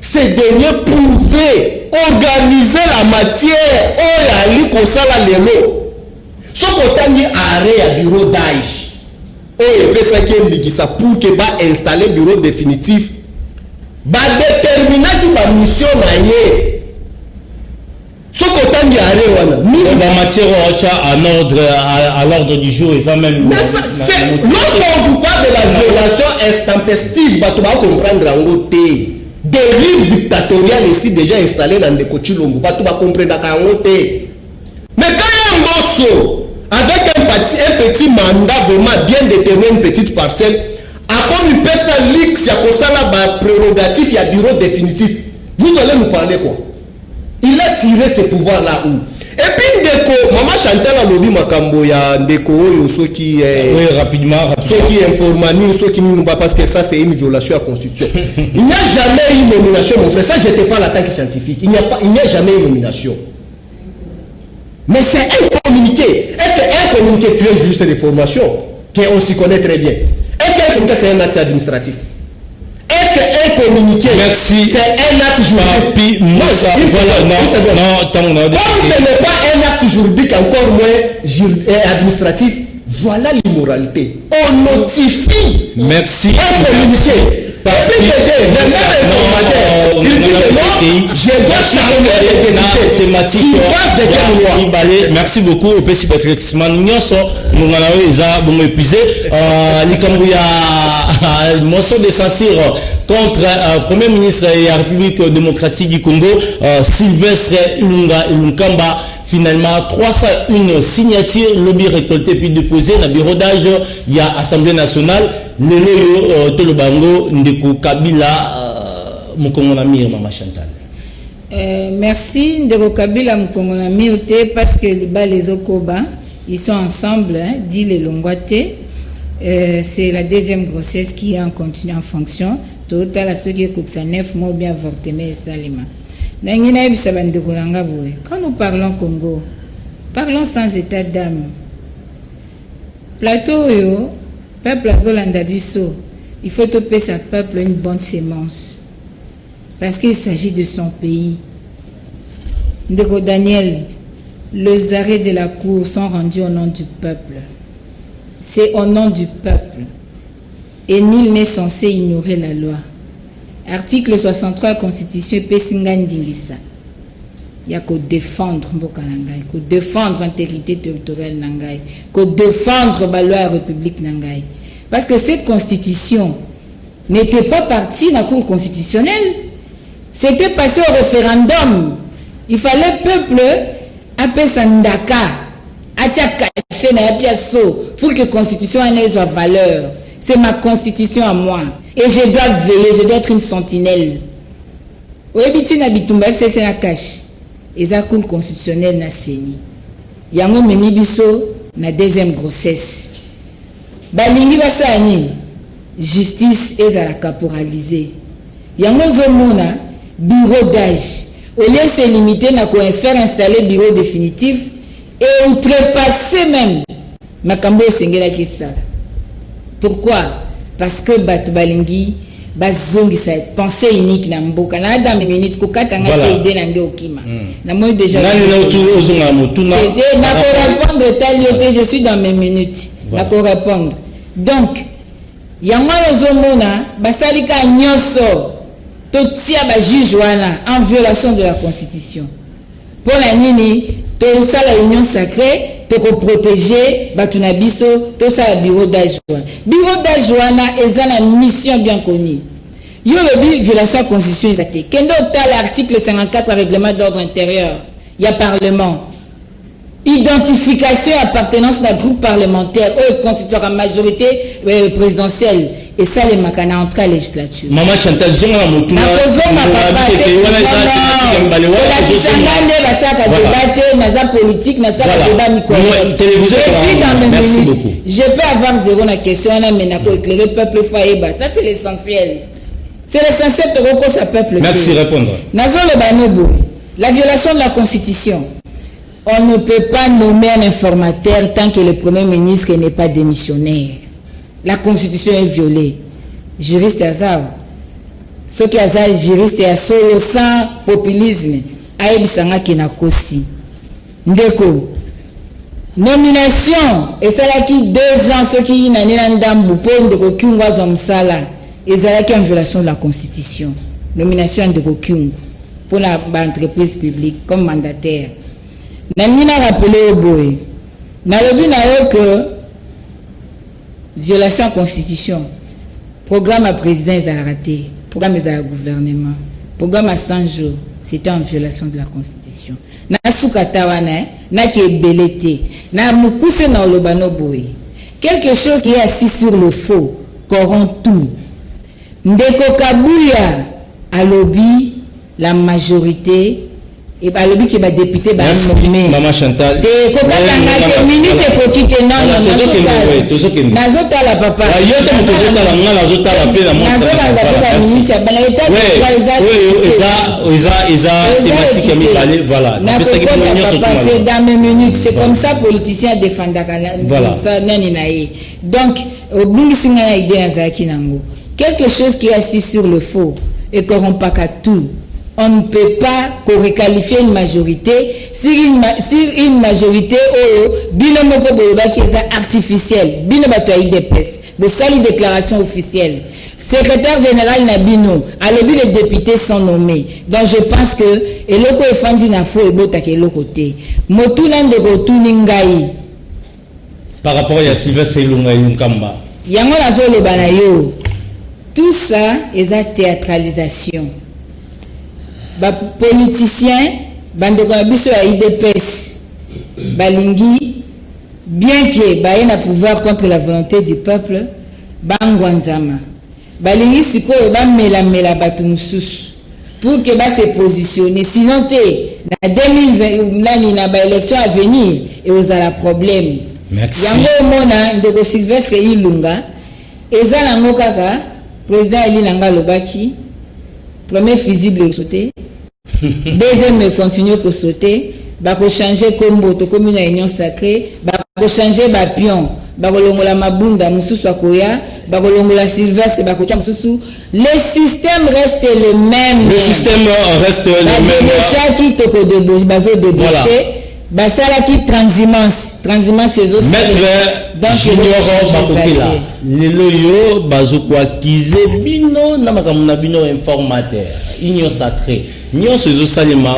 ces derniers pouvaient organiser la matière au yali kosala lelo. Ce qu'on arrêt à bureau d'âge. Oh, et ça qui est ça pour que va installer bureau définitif. Va déterminer qui va mission naie. Ce qu'on arrêt la matière en ordre à l'ordre du jour et ça même. Lorsqu'on vous parle de la violation intempestive, tu vas comprendre en côté. Des livres dictatoriales ici déjà installés dans des cochilongo, tu vas comprendre en côté. Mais quand il y a un morceau avec un petit mandat vraiment bien déterminé, une petite parcelle, à comme une personne ligue, c'est comme ça là, prérogatif, il y a bureau définitif. Vous allez nous parler quoi? Il a tiré ce pouvoir là où? Et puis Ndeko, maman Chantal a lobby makambo ya Ndeko ceux qui oui rapidement ceux qui informant ceux qui nous parce que ça c'est une violation à la constitution. Il n'y a jamais eu nomination mon frère, ça je te parle en tant que scientifique. Il n'y a jamais eu nomination. Mais c'est un communiqué. Est-ce qu'un communiqué tu es juste des formations qu'on s'y connaît très bien? Est-ce qu'un communiqué c'est un acte administratif? Est-ce qu'un communiqué c'est un acte juridique? Non, comme ce n'est pas un acte juridique, encore moins administratif, voilà l'immoralité. On notifie merci un communiqué. Merci beaucoup au petit éclaircissement nous avons épuisé motion de censure contre Premier ministre de la République démocratique du Congo Sylvestre Ilunkamba. Finalement 301 signatures lobby récoltées puis déposées dans le bureau d'âge il y a Assemblée nationale lelo tolobango ndeko Kabila mukongolami mama Chantal. Merci ndeko Kabila mukongolami ote parce que les Okoba ils sont ensemble dit les Longwate. C'est la deuxième grossesse qui est en continu en fonction total à ceux qui est 9 mois bien avorté mais salima. Quand nous parlons Congo, parlons sans état d'âme. Plateau yo, peuple azolanda biso, il faut topper sa peuple une bonne sémence. Parce qu'il s'agit de son pays. Ndeko Daniel, les arrêts de la cour sont rendus au nom du peuple. C'est au nom du peuple. Et nul n'est censé ignorer la loi. Article 63 Constitution Pesingandingisa. il y a qu'au défendre mboka nangai, qu'au défendre l'intégrité territoriale nangai, qu'au défendre la loi république nangai. Parce que cette constitution n'était pas partie de la cour constitutionnelle. C'était passé au référendum. Il fallait peuple appeler Sandaka, caché na piasso pour que la constitution ait sa valeur. C'est ma constitution à moi. Et je dois veiller, je dois être une sentinelle. Oebiti na bitumba FCC na cache. Et la cour constitutionnelle na seni. Yango memi biso na deuxième grossesse. Balingi basani justice ezala caporalisée. Yango zomona bureau d'âge. Au lieu de se limiter à faire installer le bureau définitif et outrepasser même makambo esengela kisa. Pourquoi? Parce que batu balingi bazongisa pensée unique na mboka na dans minutes ko katanga te na nge okima. Na moi déjà na ozonga motuna na ko répondre talioté je suis dans mes minutes. Na ko répondre. Donc yango ozomona basalika nyoso totia ba juge wana en violation de la constitution. Pour la nini to ça la union sacrée to ko protéger batuna biso to ça bureau d'âge. Bureau d'âge wana eza na mission bien connue. Yo le violation de la constitution exacte. Kendo ta l'article 54 règlement d'ordre intérieur. Il y a parlement. Identification et appartenance d'un groupe parlementaire ou constituant la majorité présidentielle. Et ça, les makana entre la législature. Maman Chantal, je suis là, je je peux avoir zéro la question, mais éclairer le peuple foyer. Ça, c'est l'essentiel. C'est l'essentiel de recours à peuple. Merci de répondre. La violation de la Constitution. On ne peut pas nommer un informateur tant que le Premier ministre n'est pas démissionnaire. La Constitution est violée. Juriste Azar. Ce qui est juriste est solo sans populisme. Aïbisanga Kenakosi. Ndeko. Nomination. Et ça là qui 2 ans, ce qui n'a pas d'ambu pour Ndeko Kyungwa Zomsala. Et ça là qui est en violation de la Constitution. Nomination de Kyungwa pour l'entreprise publique comme mandataire. Namina rappelé au boy. Nalobi na yo que violation de la Constitution. Programme à président ils ont raté. Programme à gouvernement. Programme à 100 jours. C'était en violation de la Constitution. Na sukatawana na ki belete. Na mukuse na olobano boy. Quelque chose qui est assis sur le faux corrompt tout. Ndeko Kabuya a lobby la majorité. Et bah le but qui va député bah nommé Maman Chantal de coca tanga minute pour quitter non nazota la papa yote mtozota la ngala zota la pena moi nazota minute ya bana état eza thématique mi parler voilà c'est dans mes minutes c'est comme ça politicien défendant voilà ça nani naé donc obingi singa na idée azaki nango quelque chose qui est assis sur le faux et corrompt pas tout. On ne peut pas requalifier une majorité si une majorité binomoko boyoba qui est artificielle bino bato IDPS de sali déclaration officielle secrétaire général Nabino à l'objet des députés sont nommés donc je pense que eloko efandi na fo ebota ke lokote motuna ndeko tuningai par rapport à Sylvestre Ilunga Yunkamba yango nazolo bana yo tout ça est à théâtralisation. Ba politiciens bandeko na biso ya IDPS balingi bien que ba na pouvoir contre la volonté du peuple bangwanzama balingi sikoyo ba mela batu mususu pour que ba se positionner sinon te na 2020 nani na ba élection à venir et aux à la problème. Merci. Yango mona ndeko Sylvestre Ilunga ezala ngokaka président Elinanga Lobaki premier fusible sauter deuxième continue pour sauter bako changer combo to comme une union sacrée bako changer ba pion bako longola mabunda mususu akoya bako longola Sylvestre bako cha mususu le système reste le même le système reste le même déjà qui toko de bazo de boucher basala ki transhumance ezo maître junior bakokela lelo yo bazokwakize bino na makambo na bino informateur union sacré nyonso ezosalema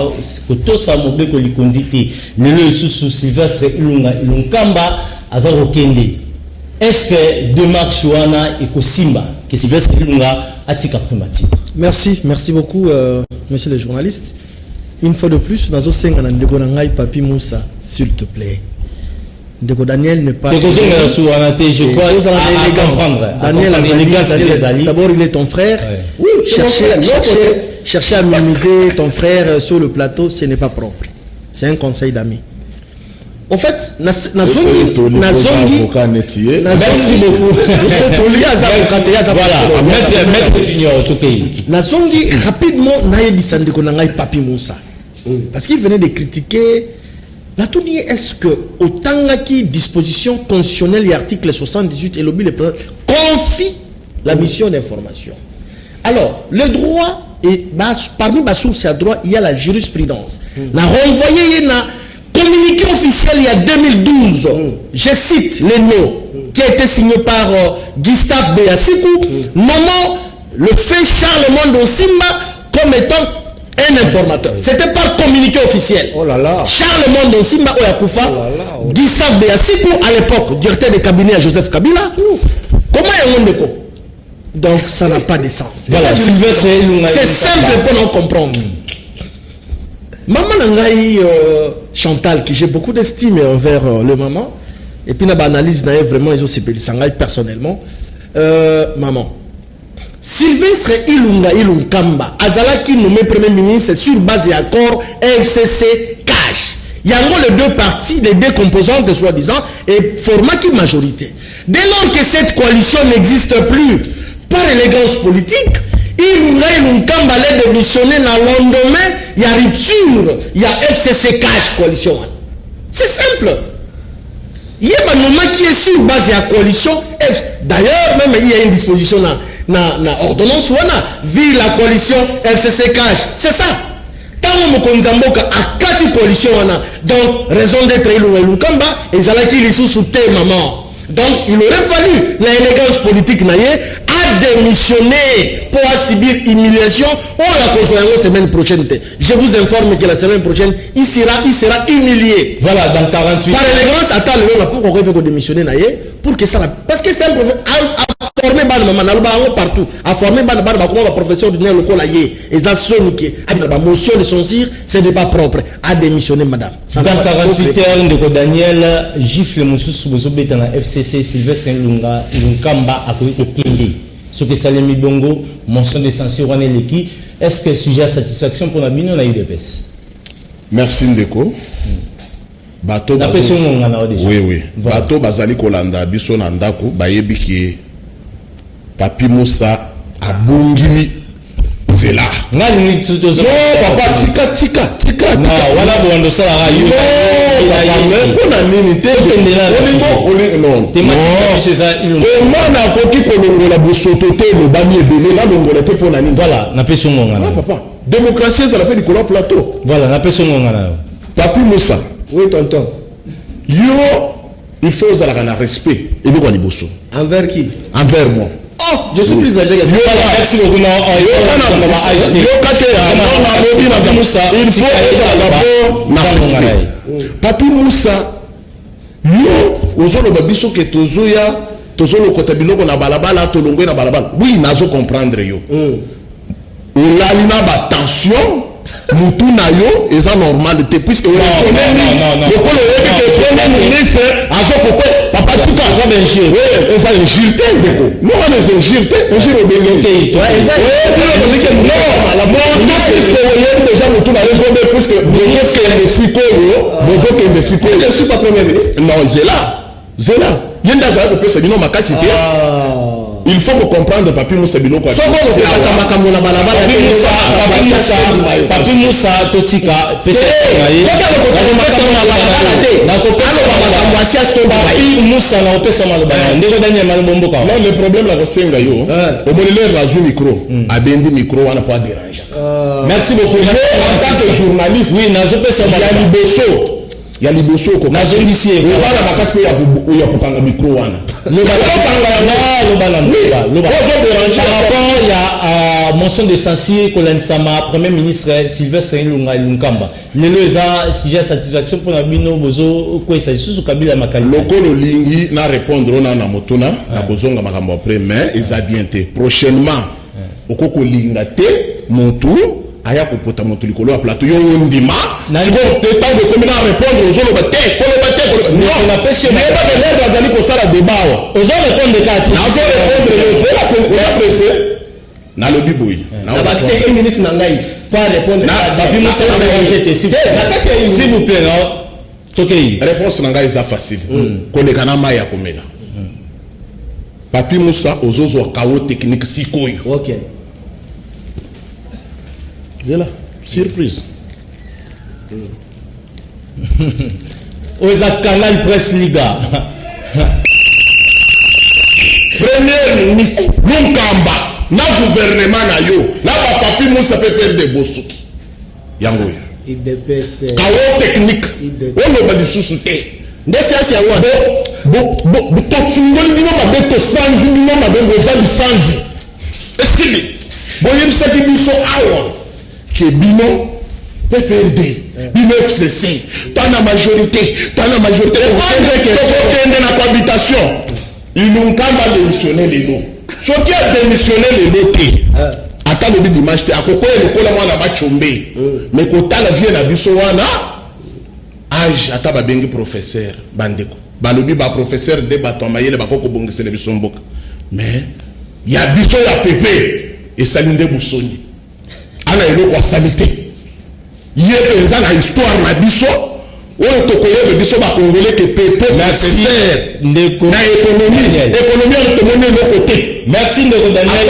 kotosa mobeko likondi te lelo lisusu Sylvestre Ilunkamba aza kokende. Est-ce que démarche wana ekosimba que Sylvestre Ilunga atika primati? Merci beaucoup monsieur le journaliste. Une fois de plus nazo senga na ndeko na ngai Papi Moussa, s'il te plaît. Ndeko Daniel n'est pas je crois Daniel d'abord il est ton frère. Oui, chercher à minimiser ton frère sur le plateau, ce n'est pas propre. C'est un conseil d'amis. En fait, merci beaucoup. Nazongi rapidement naïbisa ndeko na ngai Papi Moussa. Parce qu'il venait de critiquer la tournée. Est-ce que autant qui disposition constitutionnelle et article 78 et le confie la mission d'information. Alors, le droit et parmi les sources à droit, il y a la jurisprudence. La renvoyé na communiqué officiel il y a 2012. Je cite les noms qui a été signé par Gustave Béassikou, nommant le fait Charles Mondo Simba comme étant un informateur. C'était par communiqué officiel. Oh là là. Charles Mondo Simba Oyakoufa, Gustave Béassikou à l'époque, directeur de cabinet à Joseph Kabila. Comment est-ce qu'on donc ça n'a pas de sens. Voilà, c'est simple pour nous comprendre. Maman Nangaï Chantal, qui j'ai beaucoup d'estime envers le maman, et puis la analyse n'a vraiment ils aussi Sangaï personnellement. Maman, Sylvestre Ilunkamba, Azala qui nommé premier ministre sur base et accord FCC cash. Il y a les deux parties, les deux composantes soi-disant, et format qui majorité. Dès lors que cette coalition n'existe plus, par élégance politique, Ilunkamba allait démissionner dans le lendemain, il y a rupture, il y a FCC cash coalition. C'est simple. Il y a un moment qui est sur base de la coalition. D'ailleurs, même il y a une disposition dans l'ordonnance, vu la coalition FCC cash. C'est ça. Tant que nous avons à 4 coalitions, donc raison d'être Ilunkamba, et ça qui est sous thème maman. Donc il aurait fallu l'élégance politique à démissionner pour subir humiliation ou la semaine prochaine. Je vous informe que la semaine prochaine il sera humilié. Voilà, dans 48 par élégance, attends le pourquoi on peut démissionner pour que ça parce que c'est un professeur à former partout à former comment la profession du local et ça sonne qui la motion de censure ce n'est pas propre à démissionner madame. Dans 48 heures de Daniel gifle Moussous Bozobeta na FCC Sylvestre Ilunkamba a kokende ce que Salemi Bongo mention de censure wana leki. Est-ce que sujet à satisfaction pour la bino na UDPS? Merci Ndeko. Bato la personne on a déjà. Oui. Bato bazali kolanda biso na ndako bayebi ki Papi Moussa abungimi zela. Ngani ni tuto zo. Papa tika. Na wala bondo sala rayo. On a minité. Non. Thématique c'est ça il. Comment na koki kolongola bosotote le bami ebele na longola te pona nini. Voilà, na personne on a. Papa. Démocratie ça l'appelle Nicolas Plateau. Voilà, na personne on a. Papi Moussa. Oui tonton. Yo il faut ça la respect et nous on bosso. Envers qui? Envers moi. Oh, je suis plus âgé que toi. Merci beaucoup. Il faut Papi Moussa. Yo, ozolo babiso ke tozoya, tozolo kotabino na balabala, tolongwe na balabala. Oui, nazo comprendre yo. Olalina ba tension. Mutuna yo est normal puisque le premier ministre a papa tout à l'heure oui ça injurté non mais injurté injure obéi déjà mutuna yo puisque je suis pas premier ministre non j'ai là yenda za ko pesa bino makasi te il faut comprendre Papi Moussa biloko quoi Papi Moussa totika pesa Papi Moussa na pesa maloba ndeko Daniel malobomboka non le problème la kosenga yo au moneleur la jou micro abendi micro wana pas déranger merci beaucoup en tant que journaliste oui na je pesa ya liboso ya liboso ko nazongisi ozala makasi pe ya kokanga micro wana par rapport ya mention de censure kolandisama premier ministre Sylvestre Ilunga Lunkamba lelo eza sujet satisfaction pour na bino bozo kwesa lisusu kabila makali lokolo lingi na répondre na motuna na kozonga makambo après mais eza bien te prochainement okoko linga te montu aya kopota moto likolo ya plateau yo ndima siko te tango komi na répondre ozoloba te non la pression mais pas de l'air azali kosala débat ozo répondre ka nazo répondre yo c'est la presse na lobi boy na bakse 1 minute na ngai pas répondre papi musa na jeter s'il vous plaît tokei réponse na ngai eza facile koleka na mai ya komela papi musa ozozo kawo technique sikoyo OK zela surprise oza canal presse liga premier ministre Lunkamba na gouvernement na yo na ba papi musa pe perdre bosuki yango yo IDPS kawo technique ono ba lisusu te ndesi asi ya wana to fungoli bino mabe to sanzi bino mabe boza lisanzi estili boyebisaki biso awa ke bino PPRD bino FCC tana majorité okende na cohabitation Lunkamba démissionné lelo soki a démissionné lelo te ata lobi dimanche te akokoya lokola mwana bachombe mais kotala vie na biso wana age ata babengi professeur bandeko balobi ba professeur de bato mayele bakoko bongisele biso mboka mais ya biso ya pepe esali nde busoni ana eloko asali te ye penza na histoire na biso oyo tokoyeba biso bakongole ke pepe professeur ndeko na économie oyo tomoni eloko te merci ndeko Daniel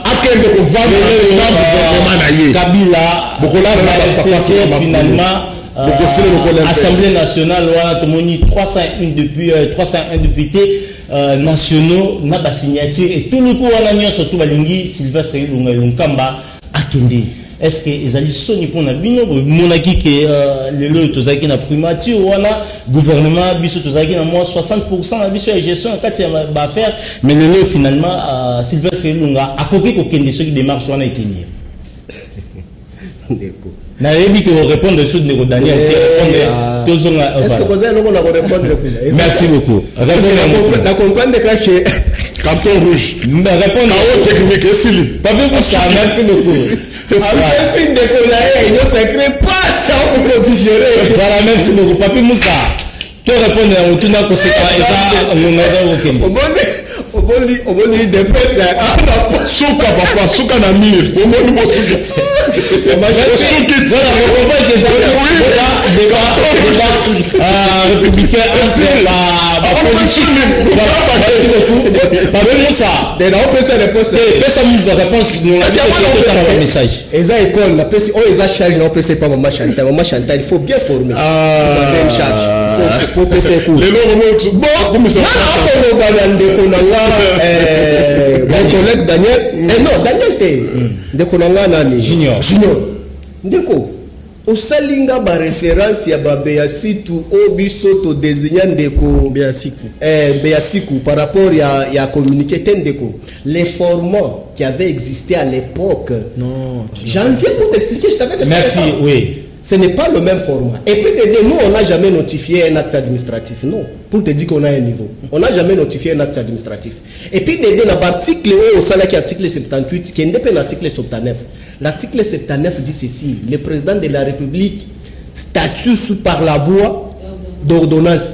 akende kovanda na gouvernement na ye Kabila bokolala na basapatu finalement Assemblée nationale wana tomoni 301 députés nationaux na ba signature et tout le coup wana nyonso to balingi Sylvestre Ilunga Lunkamba akende. Est-ce que ezali soni pona bino monaki ke lelo tozaki na primature wana gouvernement biso tozaki na moins 60% na biso ya gestion kati ya ba affaire mais lelo finalement Sylvestre Ilunga akoki ko kende soki démarche wana etenir. ndeko na yebi que répondre sur ndeko Daniel est-ce que vous allez nous répondre merci beaucoup la comprendre que carton rouge répondre kawo technique esili papi pour ça merci beaucoup merci ndeko na ye yo secret pas ça on peut digérer voilà merci beaucoup papi Moussa to répondre à tout na conséquent eza ngomeza okembo oboni depesa ana suka papa suka na mire oboni mosuka républicain message eza école na pesi o eza charge na pesi pas maman Chantal il faut bien former vous avez une charge faut pesi cours mon collègue Daniel non Daniel te ndeko nanga nani junior ndeko osalinga ba référence ya ba Beasitu obiso to désigner ndeko Beasiku par rapport ya communiqué ndeko les formats qui avaient existé à l'époque non j'en viens pour t'expliquer je savais que merci oui ce n'est pas le même format. Et puis, nous, on n'a jamais notifié un acte administratif. Non. Pour te dire qu'on a un niveau. On n'a jamais notifié un acte administratif. Et puis, dans l'article, au salaire qui est l'article 78, qui est indépendant de l'article 79. L'article 79 dit ceci. Le président de la République statue par la voie d'ordonnance.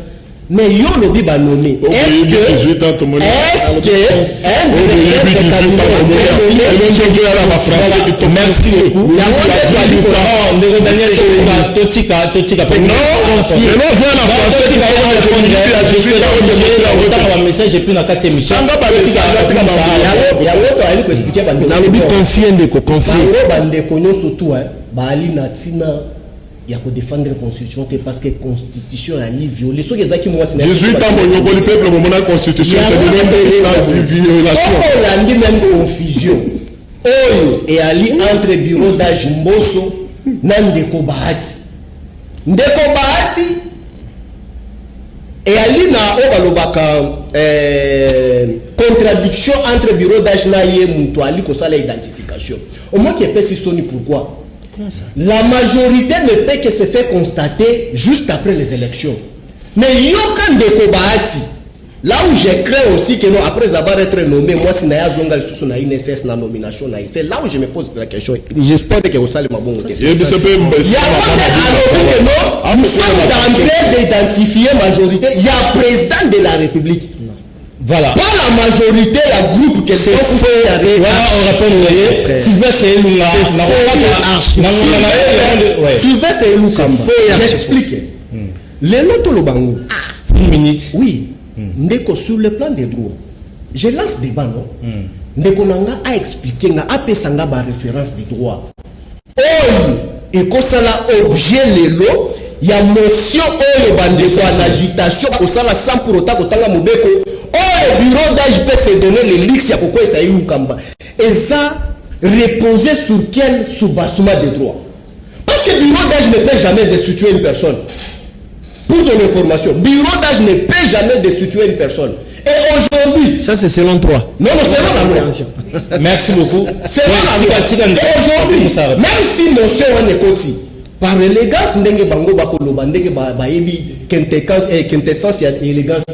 Mais yo lobby ba nommé. Est-ce que merci beaucoup. il y a défendre la constitution parce que la constitution a violé ce qui est moi 18 ans mon le peuple mon la constitution c'est violation on a dit même confusion et ali entre bureau d'âge Mbosso Nandeko Bahati ndeko bahati et alina obalobaka contradiction entre bureau d'âge na ye mutu ali kosala identification au moins qui est si soni pourquoi la majorité ne peut que se faire constater juste après les élections mais yoka ndeko bahati là où je crains aussi que non, après avoir été nommé, moi, si Naya Zonga sous son INSS, la nomination, c'est là où je me pose la question. J'espère que vous allez m'abonner. Nous sommes en train d'identifier majorité. Il y a un président de la République. Voilà. Pas la majorité, la groupe qui est voilà, on rappelle, Sylvestre Elunga. Sylvestre Elunga. J'explique. Les notes au Bango. Une minute. Oui. Ndeko sur le plan des droits. Je lance débat, non? Ndeko nanga a expliqué, nga a pesanga ba référence des droits. Oyo, et que ça la objet lelo, y a motion oyo bandeko en agitation, ko ça la sans pour autant kotanga mobeko. Oyo bureau d'âge peut se donner les lix ya koko esa ilukamba. Et ça reposer sur quel soubassement des droits? Parce que bureau d'âge ne peut jamais destituer une personne. Pour ton information, bureau d'âge ne peut jamais destituer une personne. Et aujourd'hui... Ça, c'est selon toi. Non, selon la loi. Merci beaucoup. Selon la loi. Et aujourd'hui, même si notion on est côté, par élégance, ndenge bango bakoloba, ndenge baebi quintessence et élégance.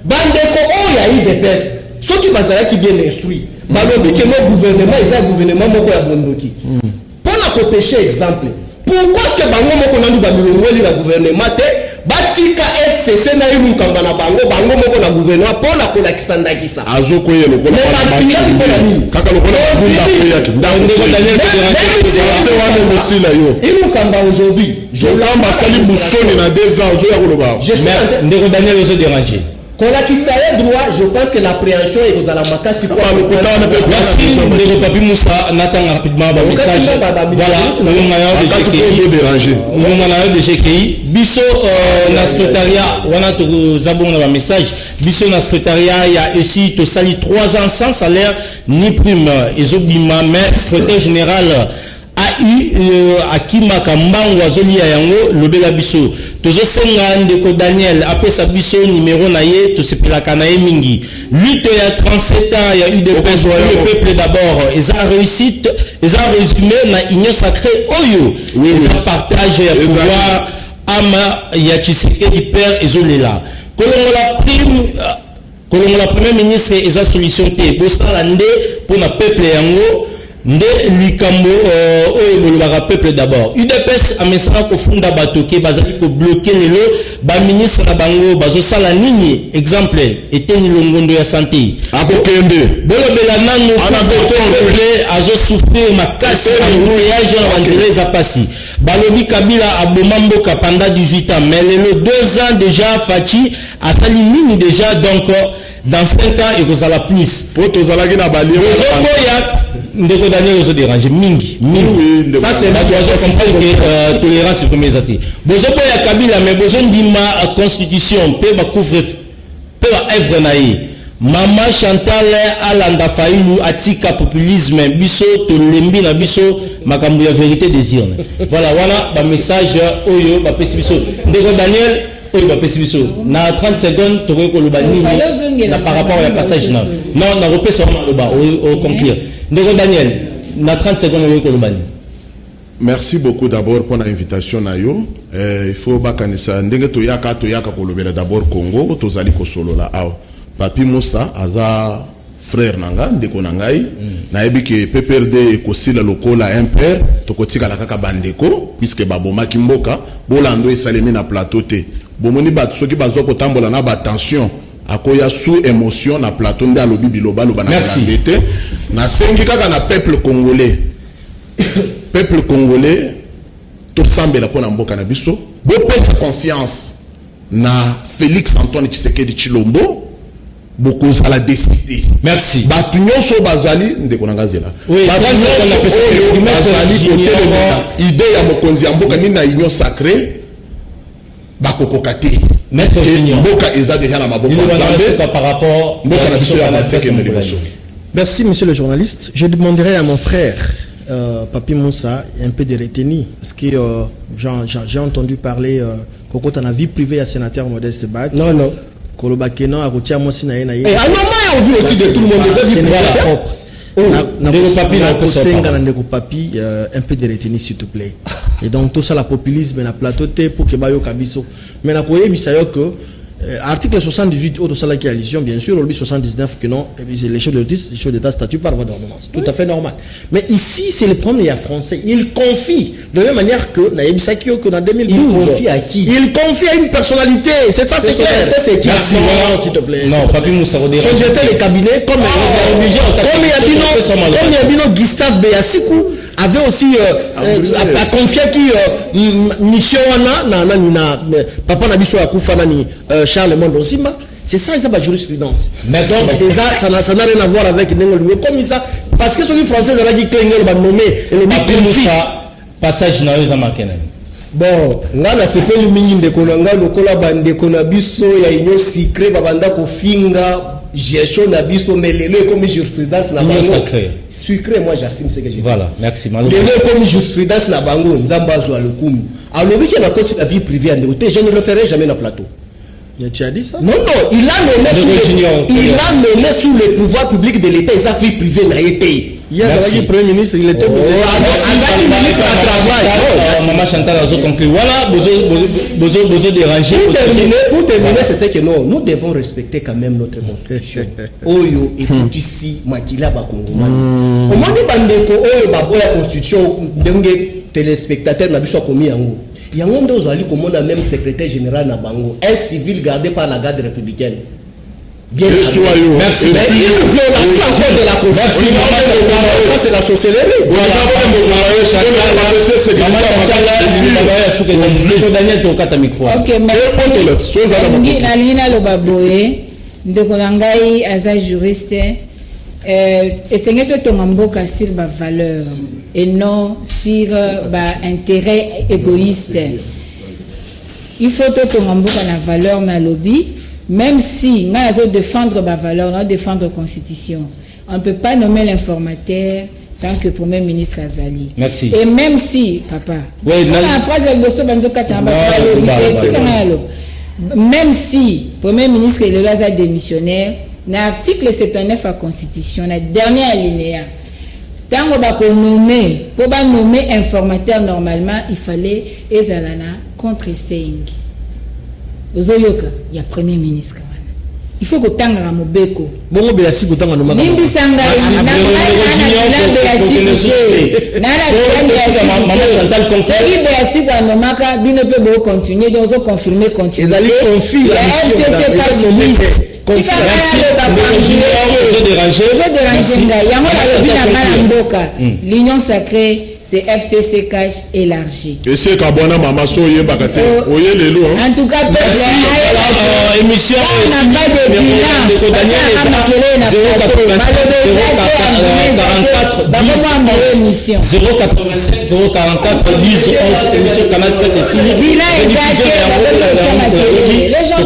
Bandeko o ya IDPS, ceux qui bazala qui bien instruit, balobi que mon gouvernement, ils ont un gouvernement moko ya bondoki. Pour la péché exemple, pourquoi est-ce que bango moko nandu bamilongoli na gouvernement te batika FCC na yimu kamba na bango moko na gouvernement pour la kolakisanda kisa azoko ye lokola kaka lokola bunda koyaki ndako Daniel yimu kamba aujourd'hui je lamba sali busoni na 2 ans zo ya koloba ndeko Daniel ozo déranger kolakisa ye droit. Je pense que l'appréhension est aux alamakasi pour merci ndeko Papi Moussa natanga rapidement ba message voilà on a de GKI biso na secrétariat wana to zabonga ba message biso na secrétariat ya ici to sali 3 ans sans salaire ni prime ezobima mais secrétaire général a eu akimaka mbango azolia yango lobela biso tozosenga ndeko Daniel apesa biso numéro na ye tosepelaka na ye mingi lutte ya 37 ans ya UDPS pour le peuple d'abord eza réussite eza résumé na union sacrée oyo eza partage ya pouvoir ama ya Tshisekedi père ezolela kolongola prime kolongola premier ministre eza solution te bosala nde pour na peuple yango nde likambo oyo bolobaka peuple d'abord UDPS amesana kofunda bato ke bazali ko bloquer lelo ba ministre na bango bazosala nini exemple eteni longondo ya santé akokende bolobela nanu peuple azo souffrir makasi embouteillage en André Zapasi balobi Kabila aboma mboka pendant 18 ans mais lelo 2 ans déjà Fachi asali nini déjà donc dans 5 ans et que ça la plus pour tozalaki na bali ndeko Daniel ozo déranger mingi ça c'est la doit comprendre que tolérance comme les athées bozo ya Kabila mais bozo ndima constitution pe ba couvre pe ba œuvre naïe Mama Chantal Alanda Faïlou atika populisme biso to lembi na biso makambo ya vérité désir voilà ba message oyo ba pesi biso ndeko Daniel oyo ba pesi biso na 30 secondes to ko loba nini na par rapport à passage non na repesa loba au conclure ndeko Daniel na 30 secondes oyo ko loba nini. Merci beaucoup d'abord pour l'invitation nayo. Il faut bakanisa ndenge to yaka kolobela d'abord Congo tozali ko solo la aw Papi Moussa aza frère nanga ndeko nangai na yebi ke PPRD ekosila lokola impère tokotika la kaka bandeko puisque baboma kimboka bolando esalemi na plateau te bomoni bat soki bazo ko tambola na ba tension akoya sous émotion na plateau nda lobi biloba loba na ndete na sengi kaka na peuple congolais peuple congolais tout sambela pona mboka na biso bo pesa confiance na Félix Antoine Tshisekedi Tshilombo beaucoup à la décider. Merci. Batunyo so bazali ndeko nangazela. Oui, idée ya mokonzi mboka ni na union sacrée bakokokate. Maître mboka eza déjà na maboko par rapport mboka na biso ya maseke. Merci monsieur le journaliste. Je demanderai à mon frère Papi Moussa, un peu de retenue. Parce que j'ai entendu parler, Coco, tu as vie privée à sénateur Modeste Bat. Non. Kolobakeno, à Rotia Mosina, et à normal, on vit au-dessus de tout le monde. C'est papi, un peu de retenue, s'il te plaît. Et donc, tout ça, la populisme, la plateau, pour que Bayo Kabiso. Mais la poye, que article 78, autre salaire qui a allusion, bien sûr, le 79, que non, les chefs d'État statuent par voie d'ordonnance. Tout à fait normal. Mais ici, c'est le premier français. Il confie, de la même manière que Naïbisakio, que dans 2012. Il confie à qui? Il confie à une personnalité. C'est ça, c'est clair. C'est qui? S'il te plaît. Non, Papi Moussa, j'étais le cabinet, comme Yabino Gustave Beyasikou avait aussi a confié qui mission papa Nabiso Akoufa nani Charles Mondosima. C'est ça, ça, la jurisprudence. Mais donc, ça n'a rien à voir avec Nengo comme ça. Parce que ceux qui français, ils ont dit que Nengo va nommer. Papi Moussa, passage na yo za marqué. Bon, nga na sepeli mingi ndeko na nga lokola bandeko na biso ya union secret babanda kofinga gestion na biso mais lelo comme jurisprudence na bango secret. Moi j'assume ce que j'ai dit. Voilà, merci Malo. Lelo comme jurisprudence na bango nzamba zo alokumu alobi que na côté la vie privée à ndeko je ne le ferai jamais na plateau. Tu as dit ça? Non, il a nommé sous le pouvoir public de l'État et sa vie privée n'a été. Il y a le Premier ministre, il était ministre à travail. Maman Chantal a conclu. Voilà, besoin déranger. Pour terminer, c'est ce que nous devons respecter quand même notre constitution. Oyo et ici makila ba Congomani. Au moins bandeko oyo ba boya constitution ndenge téléspectateur na biso komi yango. Yango ndo zali komona même secrétaire général na bango, un civil gardé par la garde républicaine. Bien merci. Merci. Violation de la constitution. Ça c'est la sorcellerie. Ok, merci. Nalina Lobaboye, ndeko na ngai aza juriste. Essayer de tomber sur ma valeur et non sur ma intérêt égoïste. Il faut que tomber la valeur na lobby, même si nous allons défendre ma valeur, nous défendre la constitution. On ne peut pas nommer l'informateur tant que Premier ministre Azali. Merci. Et même si, papa, même si Premier ministre est démissionnaire, dans l'article 79 de la Constitution, dans le dernier alinéa, quand on va nommer informateur normalement, il fallait Ezalana contre Seng. Il y a Premier ministre. Il faut que tu aies un mobeko. Bon, bien si vous avez un mobeko. Nimbi Sanga, continuer, donc confirmer, continuer. L'union sacrée, c'est FCC Cash élargi. Et c'est Kabwana Mama Soye Bakate. Oye Lelo. En tout cas, émission 085 044 10 11 émission Canal Presse ici. Les gens